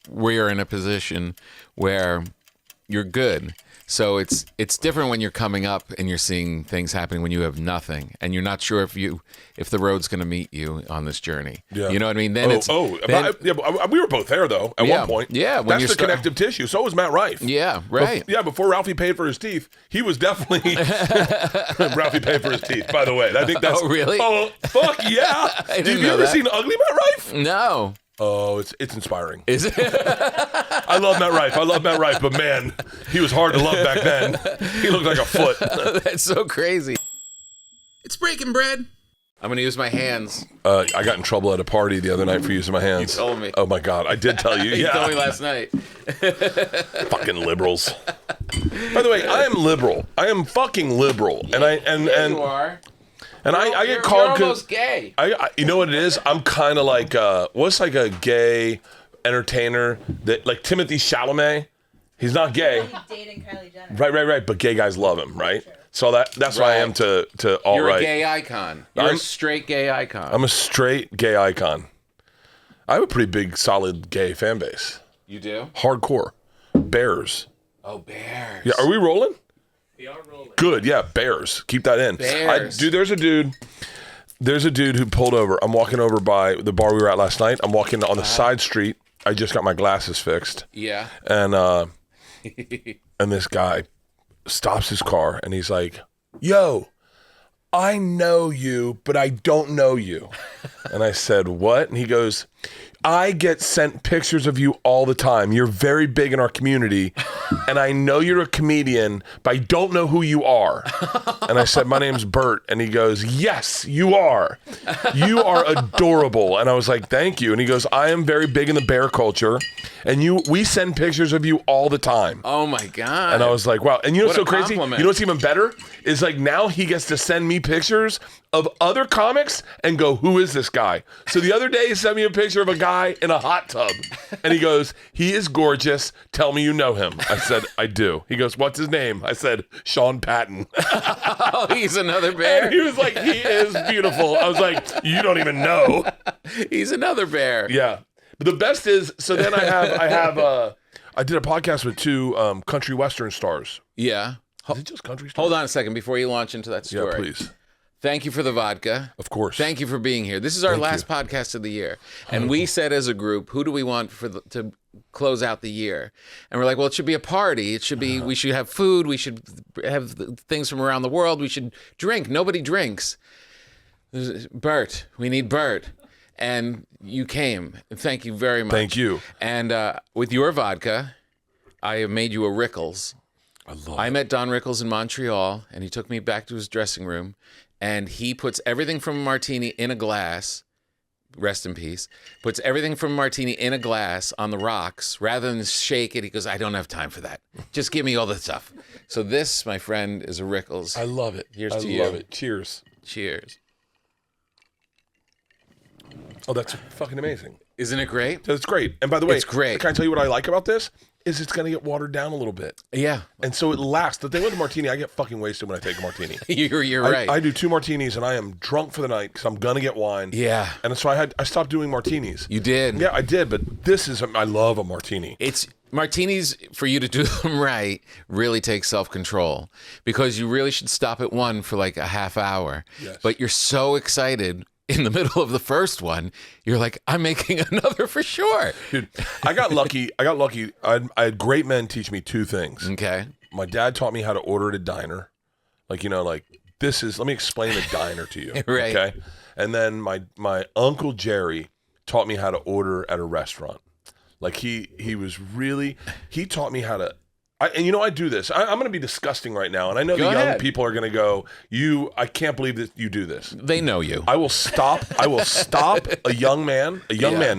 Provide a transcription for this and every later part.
we're in a position where you're good. So it's different when you're coming up and you're seeing things happening when you have nothing and you're not sure if the road's going to meet you on this journey. Yeah. You know what I mean? Then we were both there though at one point. Yeah, that's the connective tissue. So was Matt Rife. Yeah, right. Before Ralphie paid for his teeth, he was definitely Ralphie paid for his teeth. By the way, I think that's. Oh really? Oh fuck yeah! Have you ever seen Ugly Matt Rife? No. Oh, it's inspiring. Is it? I love Matt Rife, but man, he was hard to love back then. He looked like a foot. That's so crazy. It's breaking bread. I'm going to use my hands. I got in trouble at a party the other night for using my hands. You told me. Oh my God, I did tell you. You told me last night. Fucking liberals. By the way, I am liberal. I am fucking liberal, and you are. And I get called. You're almost gay. You know what it is? I'm kind of like what's like a gay entertainer that like Timothy Chalamet. He's not gay. He's dating Kylie Jenner. Right. But gay guys love him, right? Sure. So that's why I am to alt-right. You're a gay icon. You're a straight gay icon. I'm a straight gay icon. I have a pretty big, solid gay fan base. You do? Hardcore. Bears. Oh, Bears. Yeah, are we rolling? We are rolling. Good, yeah, Bears. Keep that in. Bears. There's a dude who pulled over. I'm walking over by the bar we were at last night. I'm walking on the side street. I just got my glasses fixed. Yeah. And and this guy stops his car and he's like, "Yo, I know you, but I don't know you." And I said, "What?" And he goes, "I get sent pictures of you all the time. You're very big in our community, and I know you're a comedian, but I don't know who you are." And I said, "My name's Bert." And he goes, "Yes, you are. You are adorable." And I was like, "Thank you." And he goes, "I am very big in the bear culture, and we send pictures of you all the time." Oh my God. And I was like, wow. And you know what's so What a crazy? compliment. You know what's even better? Is like now he gets to send me pictures of other comics and go, "Who is this guy?" So the other day he sent me a picture of a guy in a hot tub. And he goes, "He is gorgeous. Tell me you know him." I said, "I do." He goes, "What's his name?" I said, "Sean Patton." Oh, he's another bear. And he was like, "He is beautiful." I was like, "You don't even know." He's another bear. Yeah. But the best is, so then I did a podcast with two country western stars. Yeah. Is it just country stars? Hold on a second before you launch into that story. Yeah, please. Thank you for the vodka. Of course. Thank you for being here. This is our last podcast of the year. And we said as a group, who do we want to close out the year? And we're like, well, it should be a party. It should be, we should have food. We should have things from around the world. We should drink. Nobody drinks. Bert, we need Bert. And you came. Thank you very much. Thank you. And with your vodka, I have made you a Rickles. I met Don Rickles in Montreal, and he took me back to his dressing room, and he puts everything from a martini in a glass, rest in peace, puts everything from a martini in a glass on the rocks, rather than shake it. He goes, "I don't have time for that. Just give me all the stuff." So this, my friend, is a Rickles. I love it. Here's to you. I love it. Cheers. Cheers. Oh, that's fucking amazing. Isn't it great? That's great. And by the way, It's great. Can I tell you what I like about this? Is it's going to get watered down a little bit. Yeah. And so it lasts. The thing with the martini, I get fucking wasted when I take a martini. You're right. I do 2 martinis and I am drunk for the night because I'm going to get wine. Yeah. And so I stopped doing martinis. You did. Yeah, I did. But I love a martini. It's martinis, for you to do them right, really takes self-control, because you really should stop at one for like a half hour. Yes. But you're so excited in the middle of the first one, you're like, I'm making another for sure. Dude, I got lucky. I had great men teach me 2 things. Okay. My dad taught me how to order at a diner. Like, let me explain a diner to you. Right. Okay. And then my Uncle Jerry taught me how to order at a restaurant. Like he taught me how to, I do this. I'm going to be disgusting right now. And I know the young people are going to go, I can't believe that you do this. They know you. I will stop a young man,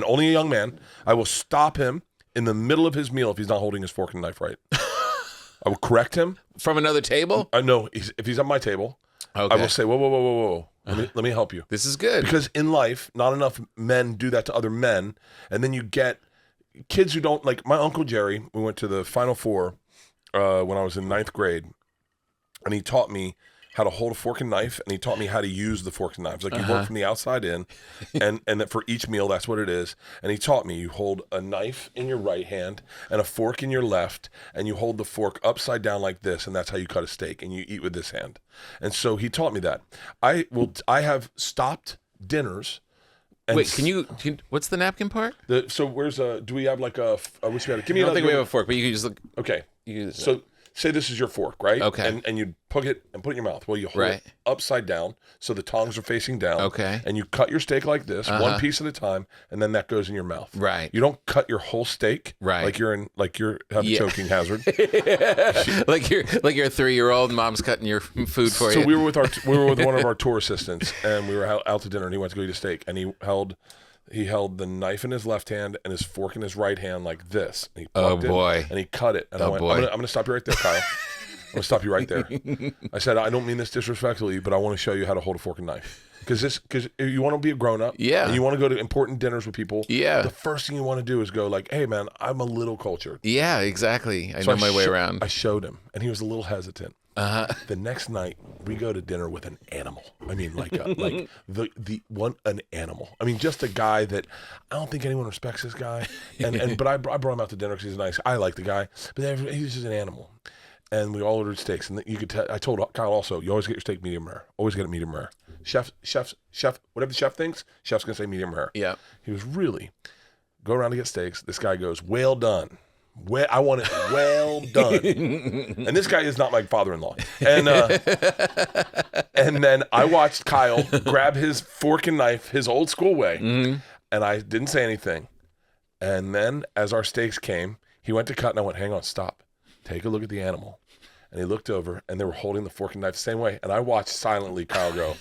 only a young man. I will stop him in the middle of his meal if he's not holding his fork and knife right. I will correct him. From another table? No, if he's at my table, okay. I will say, whoa. Let me help you. This is good. Because in life, not enough men do that to other men. And then you get kids who don't, like my Uncle Jerry, we went to the Final Four when I was in 9th grade. And he taught me how to hold a fork and knife, and he taught me how to use the fork and knives. Like you work from the outside in, and that for each meal, that's what it is. And he taught me you hold a knife in your right hand and a fork in your left, and you hold the fork upside down like this, and that's how you cut a steak, and you eat with this hand. And so he taught me that. I have stopped dinners. And wait, can you? What's the napkin part? So where's do we have like a? I wish we had. Give me. I don't think we have a fork, but you can just look. Okay. So say this is your fork, right? Okay. And you put it in your mouth. Well, you hold it upside down so the tongs are facing down. Okay. And you cut your steak like this, one piece at a time, and then that goes in your mouth. Right. You don't cut your whole steak. Right. Like you have a choking hazard. like you're a 3-year-old, and mom's cutting your food for you. So we were with one of our tour assistants, and we were out to dinner, and he went to go eat a steak, and he held the knife in his left hand and his fork in his right hand like this. And he plucked it, and he cut it. And I went, I'm going to stop you right there, Kyle. I'm going to stop you right there. I said, I don't mean this disrespectfully, but I want to show you how to hold a fork and knife. Because you want to be a grown-up. Yeah. And you want to go to important dinners with people. Yeah. The first thing you want to do is go like, hey, man, I'm a little cultured. Yeah, exactly. I know my way around. I showed him, and he was a little hesitant. The next night, we go to dinner with an animal. I mean, an animal. I mean, just a guy that I don't think anyone respects this guy. But I brought him out to dinner because he's nice. I like the guy, but he's just an animal. And we all ordered steaks, and you could tell. I told Kyle also, you always get your steak medium rare. Always get it medium rare. Chef, whatever the chef thinks, chef's gonna say medium rare. Yeah. He was really go around to get steaks. This guy goes, well done. I want it well done. And this guy is not my father-in-law. And then I watched Kyle grab his fork and knife his old school way, and I didn't say anything. And then as our steaks came, he went to cut, and I went, hang on, stop. Take a look at the animal. And he looked over, and they were holding the fork and knife the same way. And I watched silently Kyle go.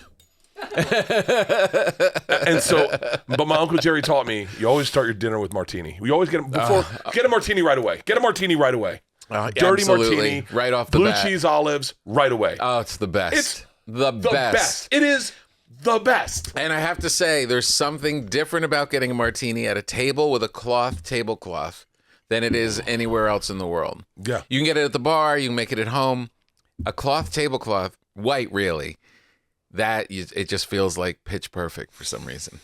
And so, but my Uncle Jerry taught me, you always start your dinner with martini. We always get a martini right away. Get a martini right away. Dirty absolutely. martini. Right off the blue bat. Cheese olives right away. Oh, it's the best. It's the best. It is the best. And I have to say, there's something different about getting a martini at a table with a tablecloth than it is anywhere else in the world. Yeah. You can get it at the bar. You can make it at home. A tablecloth, white really, it just feels like pitch perfect for some reason.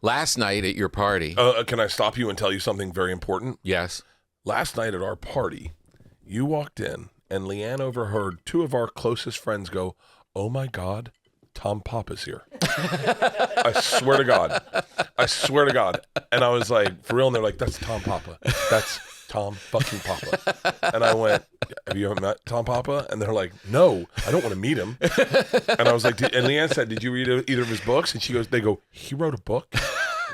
Last night at your party. Can I stop you and tell you something very important? Yes. Last night at our party, you walked in and Leanne overheard two of our closest friends go, oh my God, Tom Papa's here. I swear to God. And I was like, for real? And they're like, that's Tom Papa. That's Tom fucking Papa. And I went, have you ever met Tom Papa? And they're like, no, I don't want to meet him. And I was like, and Leanne said, did you read either of his books? And they go, he wrote a book?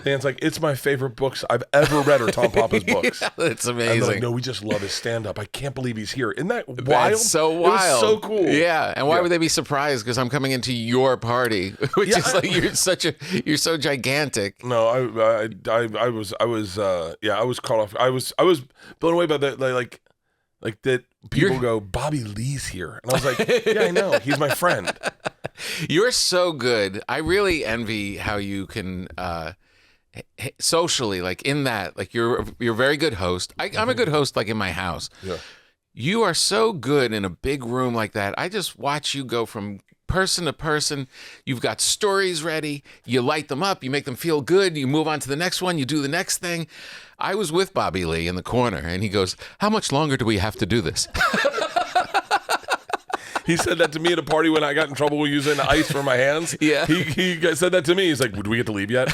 Leanne's like, it's my favorite books I've ever read are Tom Papa's books. That's amazing. And they're like, no, we just love his stand-up. I can't believe he's here. Isn't that wild? That's so wild. It was so cool. Yeah. And why would they be surprised? Because I'm coming into your party, which is like you're so gigantic. No, I was caught off. I was blown away by that. Like that people go, Bobby Lee's here, and I was like, yeah, I know, he's my friend. You're so good. I really envy how you can. Socially, like in that, like you're a very good host. I'm a good host, like in my house. Yeah. You are so good in a big room like that. I just watch you go from person to person. You've got stories ready. You light them up. You make them feel good. You move on to the next one. You do the next thing. I was with Bobby Lee in the corner, and he goes, how much longer do we have to do this? He said that to me at a party when I got in trouble with using ice for my hands. Yeah. He said that to me. He's like, do we get to leave yet?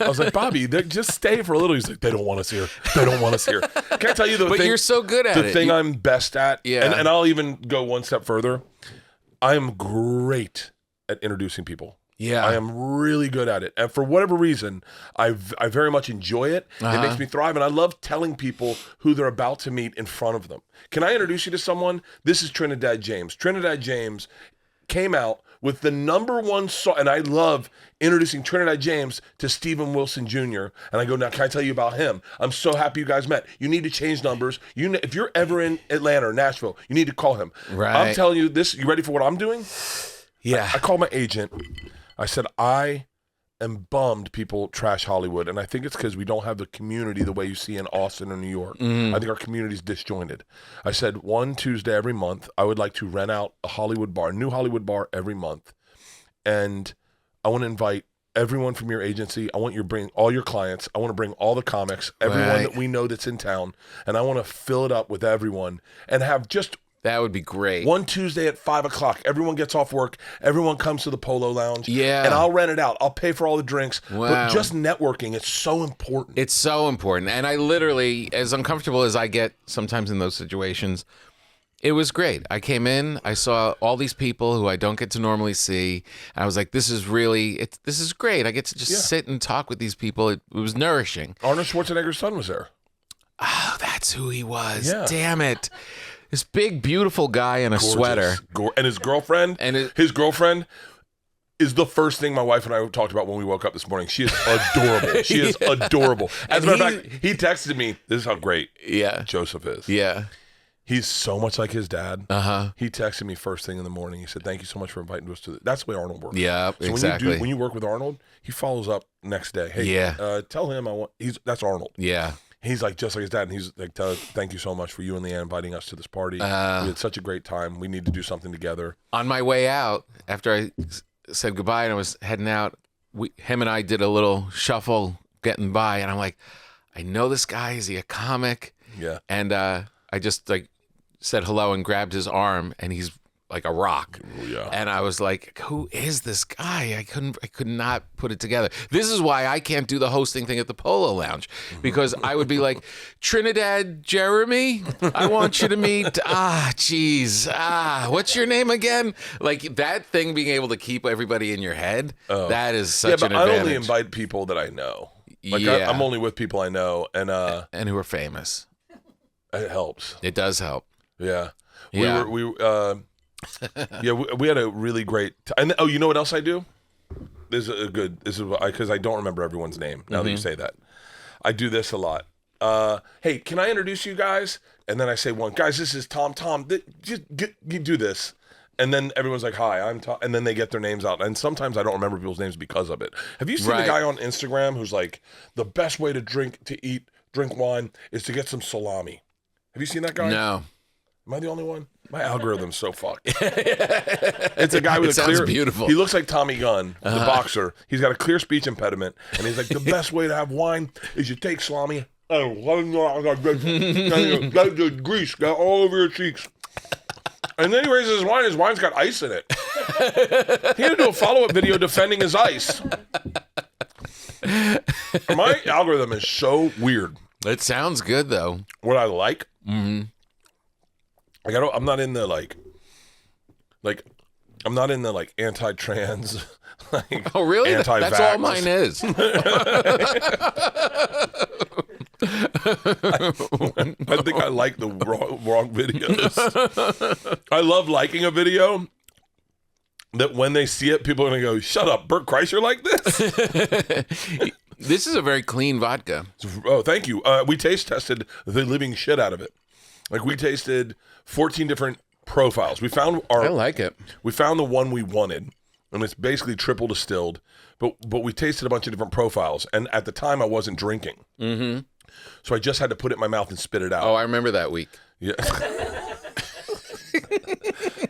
I was like, Bobby, just stay for a little. He's like, they don't want us here. Can I tell you But you're so good at it. The thing I'm best at, yeah. and I'll even go one step further, I am great at introducing people. Yeah. I am really good at it. And for whatever reason, I very much enjoy it. It makes me thrive. And I love telling people who they're about to meet in front of them. Can I introduce you to someone? This is Trinidad James. Trinidad James came out with the #1 song. And I love introducing Trinidad James to Stephen Wilson Jr. And I go, now, can I tell you about him? I'm so happy you guys met. You need to change numbers. If you're ever in Atlanta or Nashville, you need to call him. Right. I'm telling you this. You ready for what I'm doing? Yeah. I called my agent. I said, I am bummed people trash Hollywood, and I think it's because we don't have the community the way you see in Austin or New York. I think our community's disjointed. I said one Tuesday every month, I would like to rent out a Hollywood bar, a new Hollywood bar every month, and I want to invite everyone from your agency. I want you to bring all your clients. I want to bring all the comics, everyone that we know that's in town, and I want to fill it up with everyone and have just that would be great. One Tuesday at 5 o'clock, everyone gets off work. Everyone comes to the Polo Lounge. Yeah. And I'll rent it out. I'll pay for all the drinks. Wow. But just networking, it's so important. It's so important. And I literally, as uncomfortable as I get sometimes in those situations, it was great. I came in, I saw all these people who I don't get to normally see. And I was like, this is great. I get to just sit and talk with these people. It was nourishing. Arnold Schwarzenegger's son was there. Oh, that's who he was. Yeah. Damn it. This big, beautiful guy in a sweater. And his girlfriend, his girlfriend is the first thing my wife and I talked about when we woke up this morning. She is adorable. She is adorable. As a matter of fact, he texted me, this is how great Joseph is. Yeah. He's so much like his dad. Uh-huh. He texted me first thing in the morning. He said, thank you so much for inviting us to this. That's the way Arnold works. Yeah, so exactly. When you work with Arnold, he follows up next day. Hey, tell him that's Arnold. Yeah. He's like just like his dad, and he's like, "Thank you so much for you and Leanne inviting us to this party. We had such a great time. We need to do something together." On my way out, after I said goodbye and I was heading out, him and I did a little shuffle getting by, and I'm like, "I know this guy. Is he a comic?" Yeah. And I just like said hello and grabbed his arm, and he's like a rock. Yeah. And I was like, who is this guy? I could not put it together. This is why I can't do the hosting thing at the Polo Lounge, because I would be like, Trinidad Jeremy, I want you to meet, what's your name again? Like that thing, being able to keep everybody in your head, that is such an advantage. I only invite people that I know. Like I'm only with people I know. And who are famous. It helps. It does help. Yeah. Yeah. We had a really great time. And you know what else I do? This is because I don't remember everyone's name now that you say that. I do this a lot. Hey, can I introduce you guys? And then I say guys, this is Tom. Just you do this. And then everyone's like, hi, I'm Tom. And then they get their names out. And sometimes I don't remember people's names because of it. Have you seen the guy on Instagram who's like, the best way to drink wine is to get some salami? Have you seen that guy? No. Am I the only one? My algorithm's so fucked. It's a guy with beautiful. He looks like Tommy Gunn, the boxer. He's got a clear speech impediment, and he's like, the best way to have wine is you take salami, grease got all over your cheeks. And then he raises his wine. His wine's got ice in it. He had to do a follow-up video defending his ice. My algorithm is so weird. It sounds good, though. What I like? Mm-hmm. Like I'm not in the like I'm not in the like anti-trans. Like, oh really? Anti-vax. That's all mine is. I think I like the wrong videos. I love liking a video that when they see it, people are gonna go, "Shut up, Bert Kreischer like this." This is a very clean vodka. Oh, thank you. We taste tested the living shit out of it. Like we tasted 14 different profiles. We found I like it. We found the one we wanted, and it's basically triple distilled. But we tasted a bunch of different profiles, and at the time I wasn't drinking, so I just had to put it in my mouth and spit it out. Oh, I remember that week. Yeah.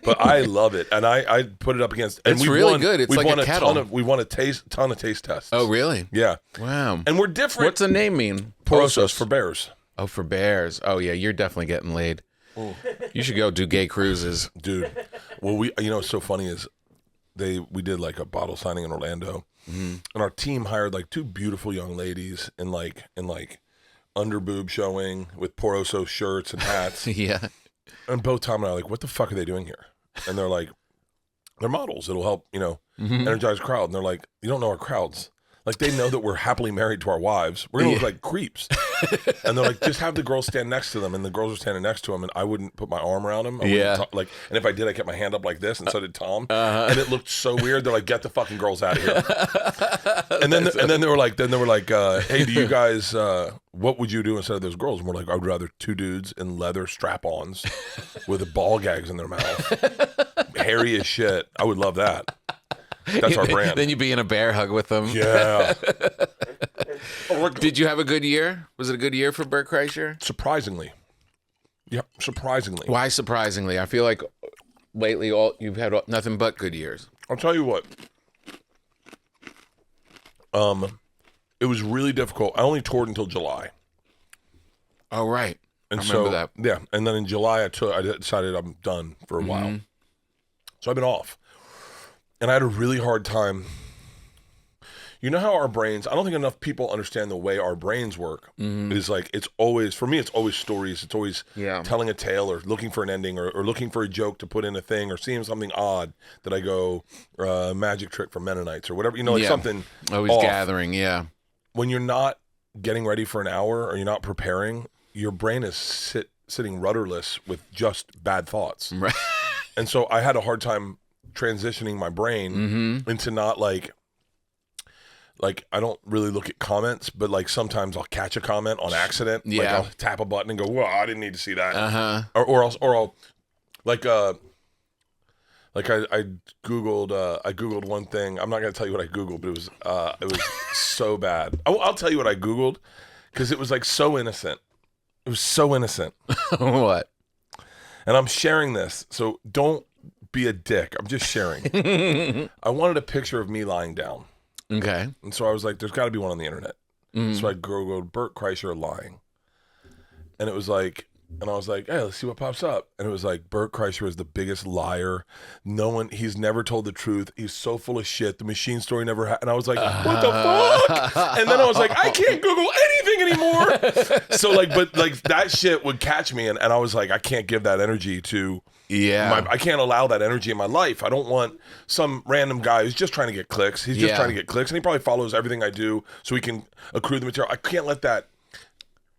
But I love it, and I put it up against. And it's really good. It's like a kettle. We won a ton of taste tests. Oh, really? Yeah. Wow. And we're different. What's the name mean? Porosos for bears. Oh, for bears. Oh, yeah. You're definitely getting laid. Ooh. You should go do gay cruises, dude. Well, what's so funny is we did like a bottle signing in Orlando, and our team hired like two beautiful young ladies in like under boob showing with Poroso shirts and hats. Yeah. And both Tom and I are like, what the fuck are they doing here? And they're like, they're models. It'll help, energize the crowd. And they're like, you don't know our crowds. Like, they know that we're happily married to our wives. We're going to look like creeps. And they're like, just have the girls stand next to them. And the girls are standing next to them. And I wouldn't put my arm around them. And if I did, I kept my hand up like this. And so did Tom. And it looked so weird. They're like, get the fucking girls out of here. And then they were like, hey, do you guys, what would you do instead of those girls? And we're like, I'd rather two dudes in leather strap-ons with ball gags in their mouth. Hairy as shit. I would love that. That's our brand. Then you be in a bear hug with them. Yeah. Did you have a good year? Was it a good year for Bert Kreischer? Surprisingly. Yeah, surprisingly. Why surprisingly? I feel like lately you've had nothing but good years. I'll tell you what. It was really difficult. I only toured until July. Oh, right. And I remember that. Yeah, and then in July I decided I'm done for a while. So I've been off. And I had a really hard time. You know how our brains, I don't think enough people understand the way our brains work. Is like, it's always, for me, it's always stories. It's always telling a tale or looking for an ending or looking for a joke to put in a thing or seeing something odd that I go, magic trick from Mennonites or whatever, like something always off. Gathering, yeah. When you're not getting ready for an hour or you're not preparing, your brain is sitting rudderless with just bad thoughts. Right. And so I had a hard time transitioning my brain into not like I don't really look at comments, but like sometimes I'll catch a comment on accident. Yeah. Like I'll tap a button and go, "Whoa, I didn't need to see that." Uh-huh. Or I'll like I googled one thing. I'm not gonna tell you what I googled, but it was so bad. I'll tell you what I googled because it was like so innocent. It was so innocent. What? And I'm sharing this, so don't be a dick. I'm just sharing. I wanted a picture of me lying down. Okay. And so I was like, there's got to be one on the internet. So I googled Bert Kreischer lying. And it was like, and I was like, hey, let's see what pops up. And it was like, Bert Kreischer is the biggest liar. He's never told the truth. He's so full of shit. The machine story never happened. And I was like, what the fuck? And then I was like, I can't Google anything anymore. So like, but like that shit would catch me. And I was like, I can't give that energy to, I can't allow that energy in my life. I don't want some random guy who's just trying to get clicks. He's just trying to get clicks. And he probably follows everything I do so he can accrue the material. I can't let that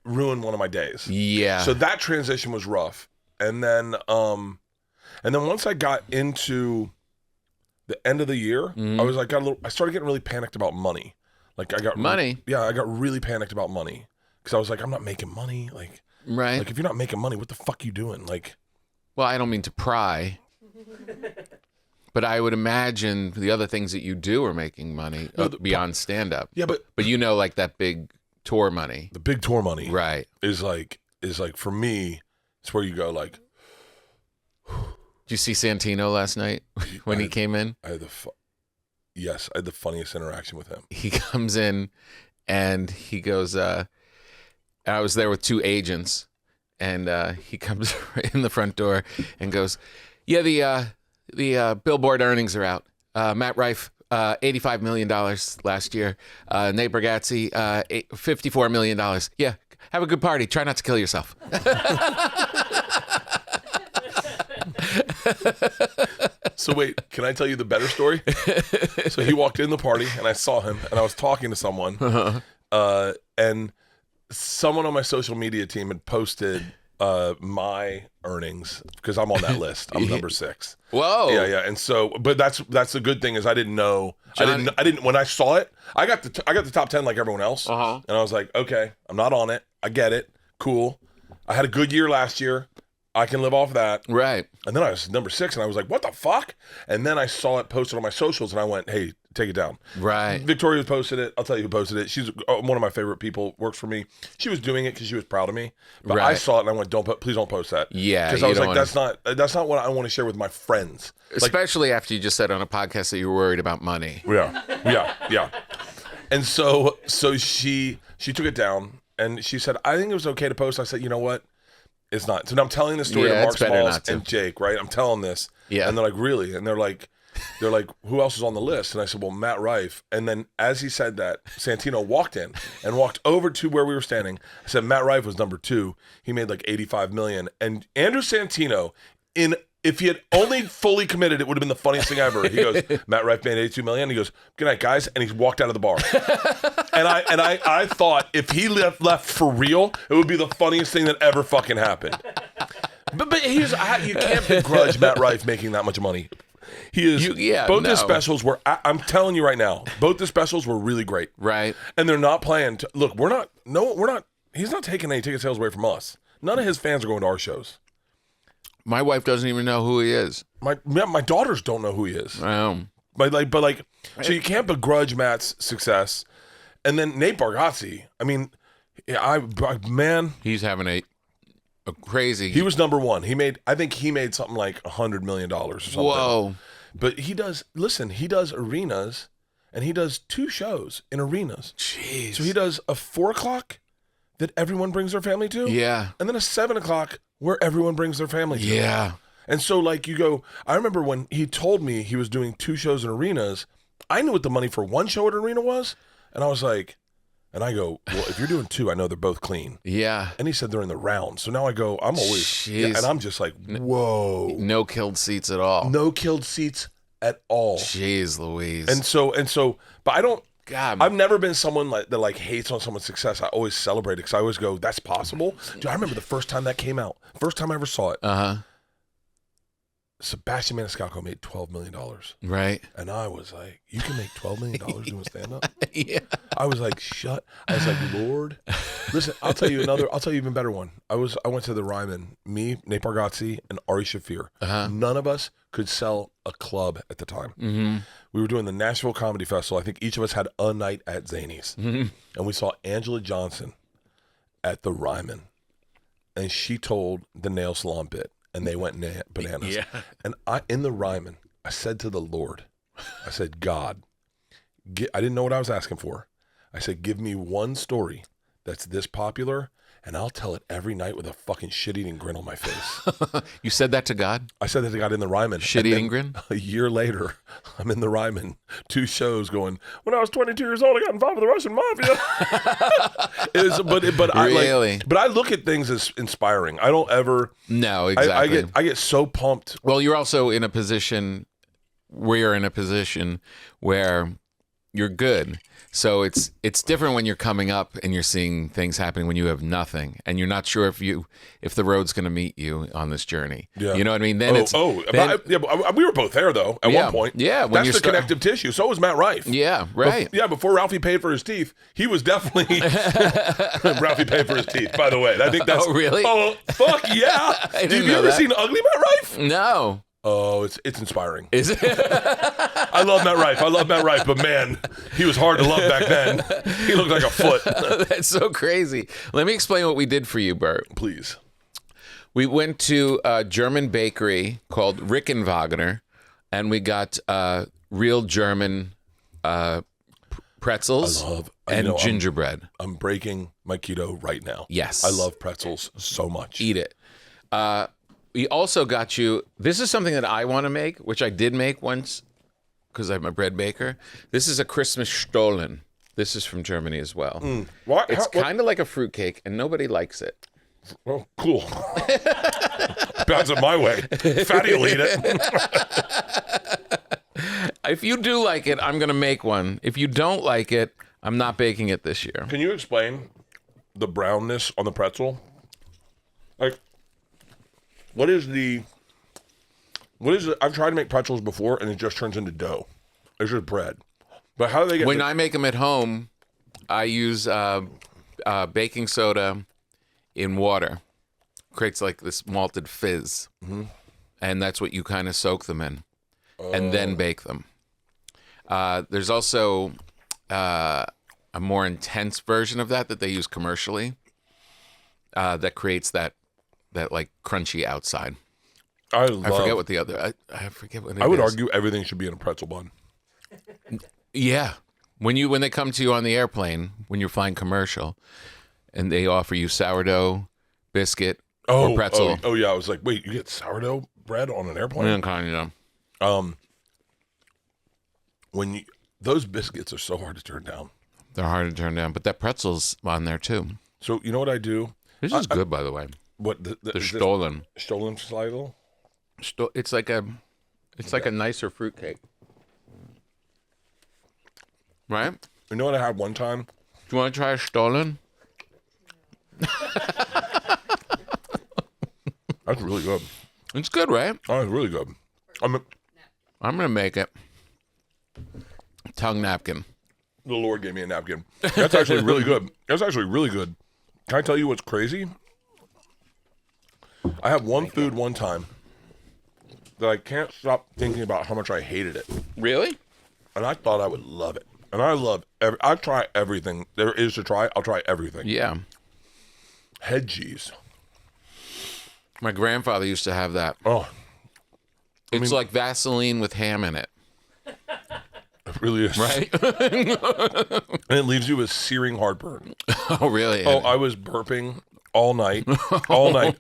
ruin one of my days. Yeah. So that transition was rough. And then once I got into the end of the year, I was like, I started getting really panicked about money. Like I got money. I got really panicked about money because I was like, I'm not making money. Like, right. Like if you're not making money, what the fuck you doing? Like, well, I don't mean to pry, but I would imagine the other things that you do are making money beyond stand-up. Yeah, but like that big tour money. The big tour money, right, is like for me, it's where you go like. Did you see Santino last night when he came in? Yes, I had the funniest interaction with him. He comes in and he goes, I was there with two agents, and he comes in the front door and goes, yeah, the Billboard earnings are out. Matt Rife, $85 million last year. Nate Bargatze, $54 million. Yeah, have a good party. Try not to kill yourself. So wait, can I tell you the better story? So he walked in the party and I saw him and I was talking to someone, and someone on my social media team had posted my earnings because I'm on that list. I'm number 6. Whoa. Yeah. And so, but that's the good thing is I didn't know. I didn't when I saw it. I got the top 10 like everyone else, and I was like, okay, I'm not on it. I get it. Cool. I had a good year last year. I can live off that. Right. And then I was number 6 and I was like, what the fuck? And then I saw it posted on my socials and I went, hey, take it down. Right. Victoria posted it. I'll tell you who posted it. She's one of my favorite people, works for me. She was doing it because she was proud of me. But I saw it and I went, please don't post that. Yeah. Because I was like, that's not what I want to share with my friends. Especially after you just said on a podcast that you were worried about money. Yeah. And so she took it down and she said, I think it was okay to post. I said, you know what? It's not. So now I'm telling this story to Mark Smalls and Jake, right? I'm telling this. Yeah. And they're like, really? And they're like, who else is on the list? And I said, well, Matt Rife. And then as he said that, Santino walked in and walked over to where we were standing. I said, Matt Rife was number 2. He made like $85 million. And Andrew Santino, if he had only fully committed, it would have been the funniest thing ever. He goes, Matt Rife made $82 million. He goes, good night, guys. And he walked out of the bar. And I thought if he left for real, it would be the funniest thing that ever fucking happened. But you can't begrudge Matt Rife making that much money. He is. His specials were. I'm telling you right now, both the specials were really great. Right. And they're not playing. Look, we're not. He's not taking any ticket sales away from us. None of his fans are going to our shows. My wife doesn't even know who he is. My daughters don't know who he is. But so you can't begrudge Matt's success. And then Nate Bargatze, I mean, man, he's having a crazy. He was number one. I think he made something like $100 million or something. Whoa. But he does arenas, and he does 2 shows in arenas. Jeez. So he does a 4 o'clock that everyone brings their family to. Yeah. And then a 7 o'clock where everyone brings their family to. Yeah. And so I remember when he told me he was doing 2 shows in arenas, I knew what the money for 1 show at arena was. And I was like, and I go, well, if you're doing 2, I know they're both clean. Yeah. And he said they're in the round. So now I go, I'm always, and I'm just like, whoa. No killed seats at all. No killed seats at all. Jeez Louise. And so, but I don't, God. I've never been someone that hates on someone's success. I always celebrate it because I always go, that's possible. Dude, I remember the first time that came out. First time I ever saw it. Uh-huh. Sebastian Maniscalco made $12 million. Right. And I was like, you can make $12 million doing stand-up? Yeah. I was like, I was like, Lord. Listen, I'll tell you even better one. I went to the Ryman, me, Nate Bargatze, and Ari Shaffir. Uh-huh. None of us could sell a club at the time. Mm-hmm. We were doing the Nashville Comedy Festival. I think each of us had a night at Zany's. Mm-hmm. And we saw Angela Johnson at the Ryman. And she told the nail salon bit. And they went bananas. Yeah. And in the Ryman, I said to the Lord, I said, God, I didn't know what I was asking for. I said, give me one story that's this popular, and I'll tell it every night with a fucking shit-eating grin on my face. You said that to God? I said that to God in the Ryman. Shit-eating grin? A year later, I'm in the Ryman, 2 shows going, when I was 22 years old, I got involved with the Russian mafia. Really? But I look at things as inspiring. I don't ever. No, exactly. I get so pumped. Well, you're also in a position. We're in a position where you're good. So it's different when you're coming up and you're seeing things happening when you have nothing and you're not sure if the road's going to meet you on this journey. Yeah. You know what I mean? Then but we were both there though at one point. Yeah, when that's the connective tissue. So was Matt Rife. Yeah, right. Before Ralphie paid for his teeth, he was definitely Ralphie paid for his teeth. By the way, I think that's. Oh really? Oh fuck yeah! Have you ever seen Ugly Matt Rife? No. Oh, it's inspiring. Is it? I love Matt Rife, but man, he was hard to love back then. He looked like a foot. That's so crazy. Let me explain what we did for you, Bert. Please. We went to a German bakery called Rickenwagener, and we got real German pretzels and gingerbread. I'm breaking my keto right now. Yes. I love pretzels so much. Eat it. We also got you, this is something that I want to make, which I did make once because I'm a bread baker. This is a Christmas Stollen. This is from Germany as well. What? It's kind of like a fruitcake, and nobody likes it. Well, cool. Bounce it my way. Fatty will eat it. If you do like it, I'm going to make one. If you don't like it, I'm not baking it this year. Can you explain the brownness on the pretzel? Like, what is it? I've tried to make pretzels before, and it just turns into dough. It's just bread. But how do they get? When I make them at home, I use baking soda in water. Creates like this malted fizz, and that's what you kind of soak them in, and then bake them. There's also a more intense version of that they use commercially. That creates that like crunchy outside. I forget what the other. I forget what it is. I would argue everything should be in a pretzel bun. Yeah, when they come to you on the airplane when you're flying commercial, and they offer you sourdough, biscuit, or pretzel. Oh yeah, I was like, wait, you get sourdough bread on an airplane? Yeah, kind of. Those biscuits are so hard to turn down. They're hard to turn down, but that pretzel's on there too. So you know what I do? This is good, by the way. What the Stollen? Stollen slidel? It's like a nicer fruitcake, right? You know what I had one time? Do you want to try a Stollen? That's really good. It's good, right? Oh, it's really good. I'm gonna make it. Tongue napkin. The Lord gave me a napkin. That's actually really good. That's actually really good. Can I tell you what's crazy? I had one food one time that I can't stop thinking about how much I hated it. Really? and I thought I would love it. And I try everything there is to try. I'll try everything. Yeah. Head cheese. My grandfather used to have that. Oh. It's like Vaseline with ham in it. It really is. Right? And it leaves you with searing heartburn. Oh, really? Oh, I was burping all night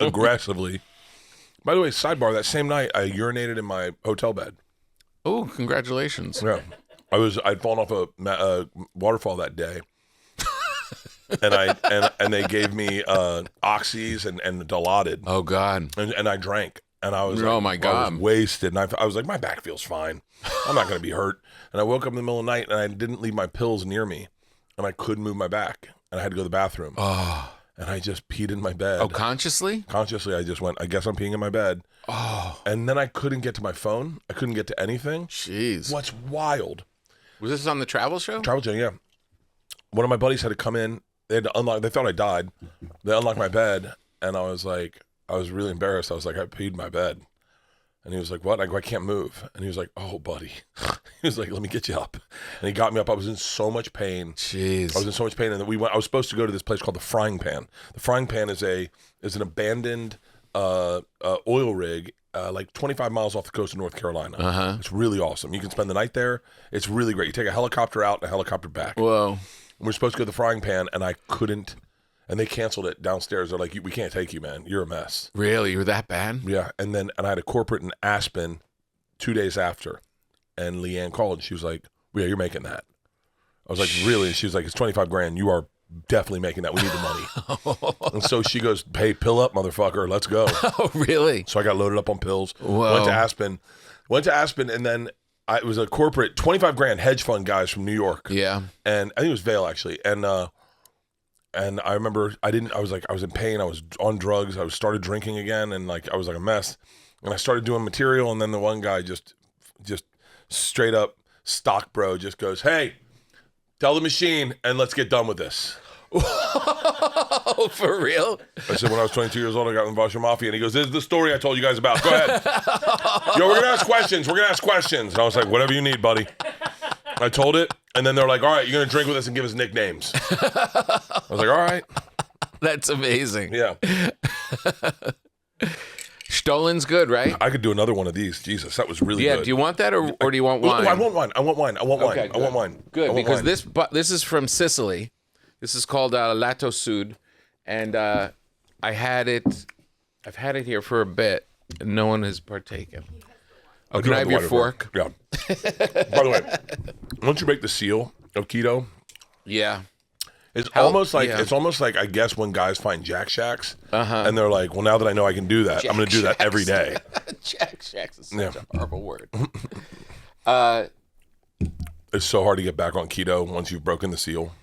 aggressively. By the way, sidebar, that same night, I urinated in my hotel bed. Oh, congratulations. Yeah. I'd fallen off a waterfall that day. and they gave me oxys and Dilaudid. Oh, God. And I drank. And I was oh, my God. I was wasted. And I was like, my back feels fine. I'm not going to be hurt. And I woke up in the middle of the night and I didn't leave my pills near me. And I couldn't move my back. And I had to go to the bathroom. Oh. And I just peed in my bed. Oh, consciously? Consciously, I just went, I guess I'm peeing in my bed. Oh. And then I couldn't get to my phone. I couldn't get to anything. Jeez. What's wild? Was this on the travel show? Travel show, yeah. One of my buddies had to come in. They had to unlock. They thought I died. They unlocked my bed. And I was like, I was really embarrassed. I was like, I peed in my bed. And he was like, what? I go, I can't move. And he was like, oh, buddy. He was like, let me get you up. And he got me up. I was in so much pain. Jeez. I was in so much pain. And then I was supposed to go to this place called the Frying Pan. The Frying Pan is an abandoned oil rig, like 25 miles off the coast of North Carolina. Uh-huh. It's really awesome. You can spend the night there. It's really great. You take a helicopter out and a helicopter back. Whoa. And we're supposed to go to the Frying Pan, and I couldn't. And they canceled it downstairs. They're like, we can't take you, man. You're a mess. Really? You were that bad? Yeah. And I had a corporate in Aspen 2 days after. And Leanne called, and she was like, well, yeah, you're making that. I was like, really? And she was like, it's $25,000. You are definitely making that. We need the money. And so she goes, hey, pill up, motherfucker. Let's go. Oh, really? So I got loaded up on pills. Whoa. Went to Aspen, and then it was a corporate, $25,000 hedge fund guys from New York. Yeah. And I think it was Vail, actually. And I remember I was in pain. I was on drugs. I started drinking again, and I was like a mess. And I started doing material, and then the one guy just straight up stock bro just goes, hey, tell the machine and let's get done with this. Oh, for real? I said, when I was 22 years old, I got involved in Mafia. And he goes, this is the story I told you guys about. Go ahead. Yo, we're going to ask questions. And I was like, whatever you need, buddy. I told it. And then they're like, all right, you're going to drink with us and give us nicknames. I was like, all right. That's amazing. Yeah. Stollen's good, right? I could do another one of these. Jesus, that was really good. Yeah, do you want that or do you want wine? I want wine. Okay, I want wine. Good, because this is from Sicily. This is called Lato Sud, and I've had it here for a bit, and no one has partaken. Oh, can I have your fork? Yeah. By the way, once you make the seal of keto, yeah, it's almost like I guess when guys find Jack Shacks, and they're like, well, now that I know I can do that, I'm going to do that every day. Jack Shacks is such a horrible word. It's so hard to get back on keto once you've broken the seal.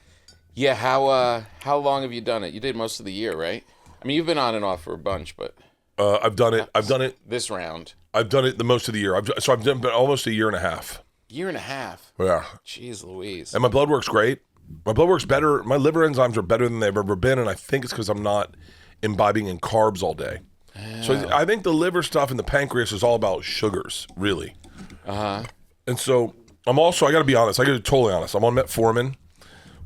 Yeah, how long have you done it? You did most of the year, right? I mean, you've been on and off for a bunch, but I've done it this round. I've done it the most of the year. I've done almost a year and a half. Year and a half. Yeah. Jeez Louise. And my blood work's great. My blood work's better. My liver enzymes are better than they've ever been, and I think it's because I'm not imbibing in carbs all day. Oh. So I think the liver stuff and the pancreas is all about sugars, really. And so I got to be honest. I got to be totally honest. I'm on metformin,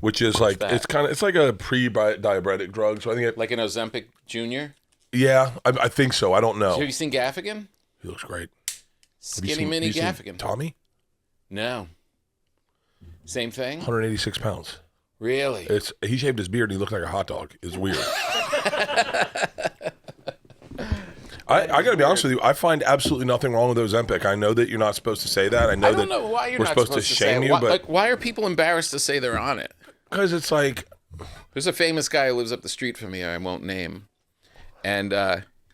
which is it's like a pre-diabetic drug. So I think like an Ozempic Junior. Yeah, I think so. I don't know. Have you seen Gaffigan? He looks great. Skinny mini Gaffigan. Tommy? No. Same thing? 186 pounds. Really? He shaved his beard and he looked like a hot dog. It's weird. I got to be honest with you. I find absolutely nothing wrong with Ozempic. I know that you're not supposed to say that. I don't know why you're not supposed to shame you, but why are people embarrassed to say they're on it? Because it's like, there's a famous guy who lives up the street from me. I won't name, and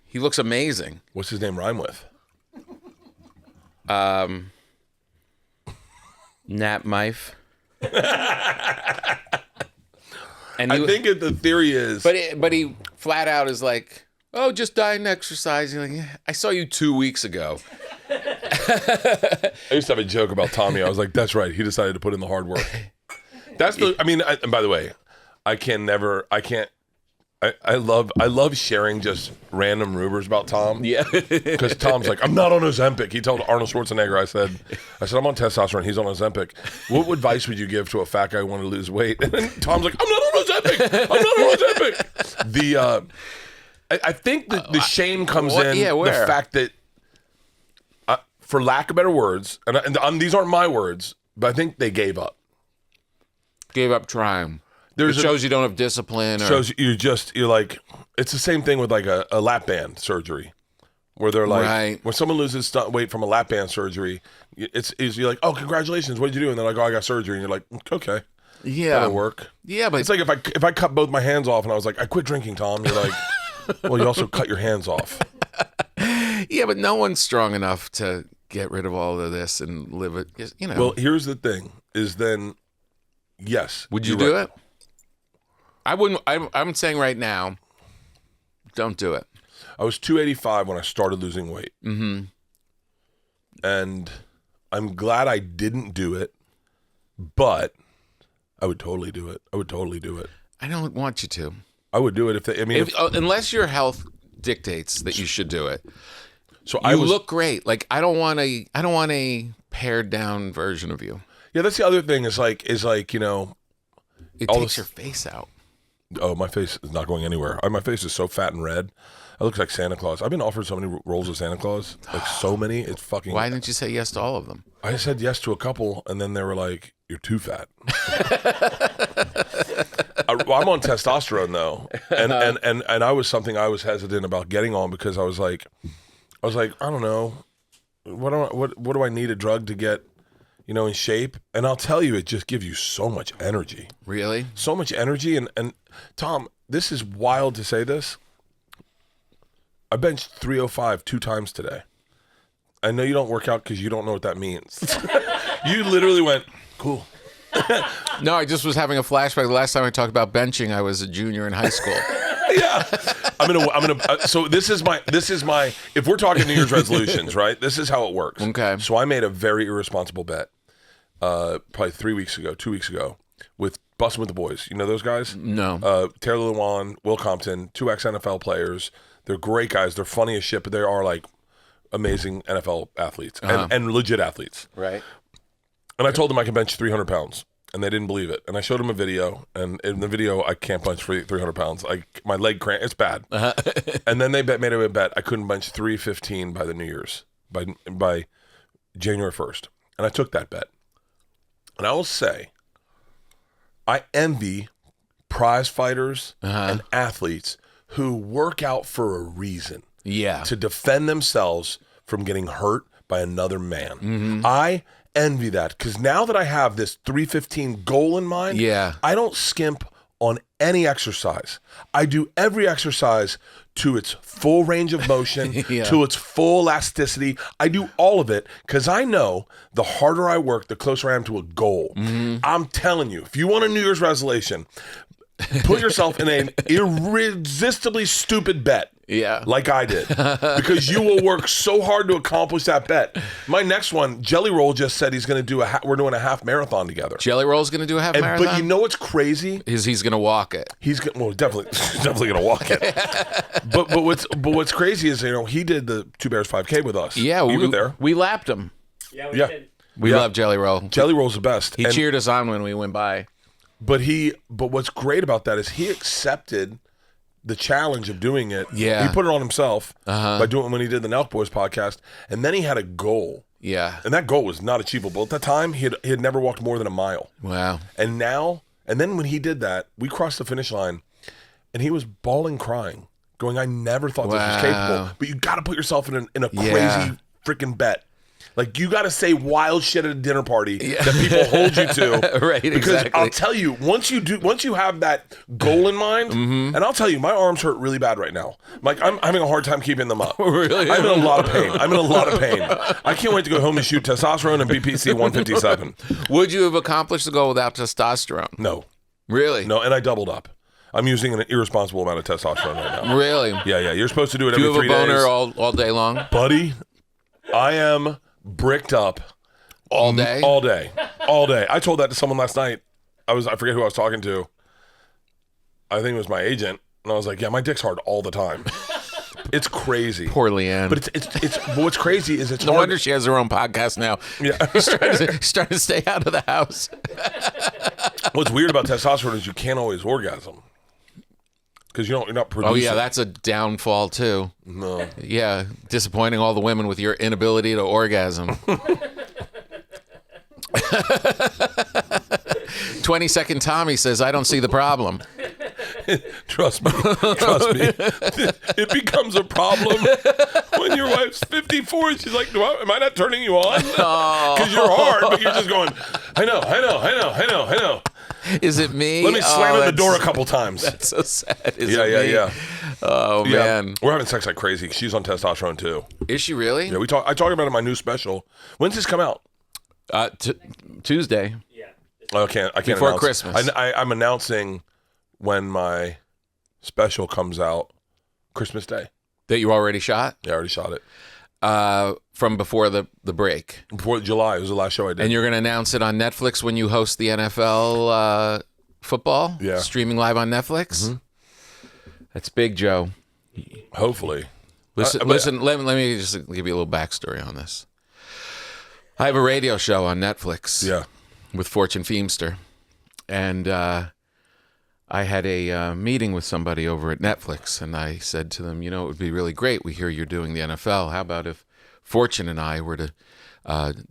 he looks amazing. What's his name rhyme with? Nat Mife. And I think the theory is, but he flat out is like, oh, just diet and exercise. You're like, yeah, I saw you 2 weeks ago. I used to have a joke about Tommy. I was like, that's right. He decided to put in the hard work. And by the way, I can't I love sharing just random rumors about Tom. Yeah. Because Tom's like, I'm not on Ozempic. He told Arnold Schwarzenegger, I said, I'm on testosterone. He's on Ozempic. What advice would you give to a fat guy who wanted to lose weight? And then Tom's like, I'm not on Ozempic. I'm not on Ozempic. I think the shame comes in the fact that, for lack of better words, and these aren't my words, but I think they gave up. Gave up trying. It shows you don't have discipline. Shows you're like, it's the same thing with like a lap band surgery, where they're like, when someone loses weight from a lap band surgery, you're like, oh, congratulations, what did you do? And they're like, oh, I got surgery, and you're like, okay, that'll work. Yeah, but it's like if I cut both my hands off and I was like, I quit drinking, Tom. You're like, well, you also cut your hands off. Yeah, but no one's strong enough to get rid of all of this and live it. You know. Well, here's the thing: is then, yes, would you do it? I wouldn't. I'm saying right now, don't do it. I was 285 when I started losing weight. Mm-hmm. And I'm glad I didn't do it, but I would totally do it. I don't want you to. I would do it unless your health dictates that you should do it. So you look great. Like I don't want a pared down version of you. Yeah, that's the other thing. Is like you know, it takes your face out. Oh, my face is not going anywhere. My face is so fat and red. I look like Santa Claus. I've been offered so many roles of Santa Claus, like so many. It's fucking. Why didn't you say yes to all of them? I said yes to a couple, and then they were like, "You're too fat." I'm on testosterone though, and I was something I was hesitant about getting on because I was like, I don't know, what do I need a drug to get, you know, in shape? And I'll tell you, it just gives you so much energy. Really? So much energy. And Tom, this is wild to say this. I benched 305 2 times today. I know you don't work out because you don't know what that means. You literally went, cool. No, I just was having a flashback. The last time I talked about benching, I was a junior in high school. Yeah. I'm gonna. So this is my. If we're talking New Year's resolutions, right? This is how it works. Okay. So I made a very irresponsible bet, probably 2 weeks ago, with Bussin' with the Boys. You know those guys? No. Taylor Lewan, Will Compton, 2X NFL players. They're great guys. They're funny as shit, but they are like amazing NFL athletes and legit athletes. Right. And I told them I can bench 300 pounds. And they didn't believe it. And I showed them a video, and in the video, I can't bench 300 pounds. My leg cramp, it's bad. And then they made a bet I couldn't bench 315 by the New Year's, by January 1st. And I took that bet. And I will say, I envy prize fighters and athletes who work out for a reason. Yeah. To defend themselves from getting hurt by another man. Mm-hmm. I envy that, because now that I have this 315 goal in mind, I don't skimp on any exercise. I do every exercise to its full range of motion, to its full elasticity. I do all of it because I know the harder I work, the closer I am to a goal. Mm-hmm. I'm telling you, if you want a New Year's resolution, put yourself in an irresistibly stupid bet. Yeah. Like I did. Because you will work so hard to accomplish that bet. My next one, Jelly Roll just said he's going to do we're doing a half marathon together. Jelly Roll's going to do a half marathon? But you know what's crazy? He's going to walk it. Definitely going to walk it. but what's crazy is, you know, he did the Two Bears 5K with us. Yeah. We were there. We lapped him. Yeah, we did. We love Jelly Roll. Jelly Roll's the best. He cheered us on when we went by. But what's great about that is he accepted the challenge of doing it. Yeah. He put it on himself by doing it when he did the Nelk Boys podcast. And then he had a goal. Yeah. And that goal was not achievable. At that time, he had never walked more than a mile. Wow. And then when he did that, we crossed the finish line and he was bawling, crying, going, I never thought this was capable. But you got to put yourself in a crazy freaking bet. Like, you got to say wild shit at a dinner party that people hold you to. Right, because exactly. I'll tell you, once you have that goal in mind, and I'll tell you, my arms hurt really bad right now. Like, I'm having a hard time keeping them up. Really? I'm in a lot of pain. I can't wait to go home and shoot Testosterone and BPC 157. Would you have accomplished the goal without testosterone? No. Really? No, and I doubled up. I'm using an irresponsible amount of testosterone right now. Really? Yeah. You're supposed to do it every 3 days. Do you have a boner all day long? Buddy, I am bricked up all day. I told that to someone last night. I forget who I was talking to. I think it was my agent, And I was like, yeah, my dick's hard all the time. It's crazy. Poor Leanne. But it's what's crazy is it's no hard. wonder she has her own podcast now. Yeah. She's trying to stay out of the house. What's weird about testosterone is you can't always orgasm. Because you're not producing. Oh, yeah, that's a downfall, too. No. Yeah, disappointing all the women with your inability to orgasm. 20-second Tommy says, I don't see the problem. Trust me. It becomes a problem when your wife's 54 and she's like, am I not turning you on? Because you're hard, but you're just going, I know. Is it me? Let me slam in the door a couple times. That's so sad. Yeah. Oh, Yeah. man. We're having sex like crazy. She's on testosterone, too. Is she really? Yeah, I talk about it in my new special. When's this come out? Tuesday. Yeah. I can't Before announce. Christmas. I'm announcing when my special comes out Christmas Day. That you already shot? Yeah, I already shot it. From before the break. Before July. It was the last show I did. And you're going to announce it on Netflix when you host the NFL football? Yeah. Streaming live on Netflix? Mm-hmm. That's big, Joe. Hopefully. Listen. Let me just give you a little backstory on this. I have a radio show on Netflix. Yeah. With Fortune Feimster. And I had a meeting with somebody over at Netflix, and I said to them, it would be really great. We hear you're doing the NFL. How about if Fortune and I were to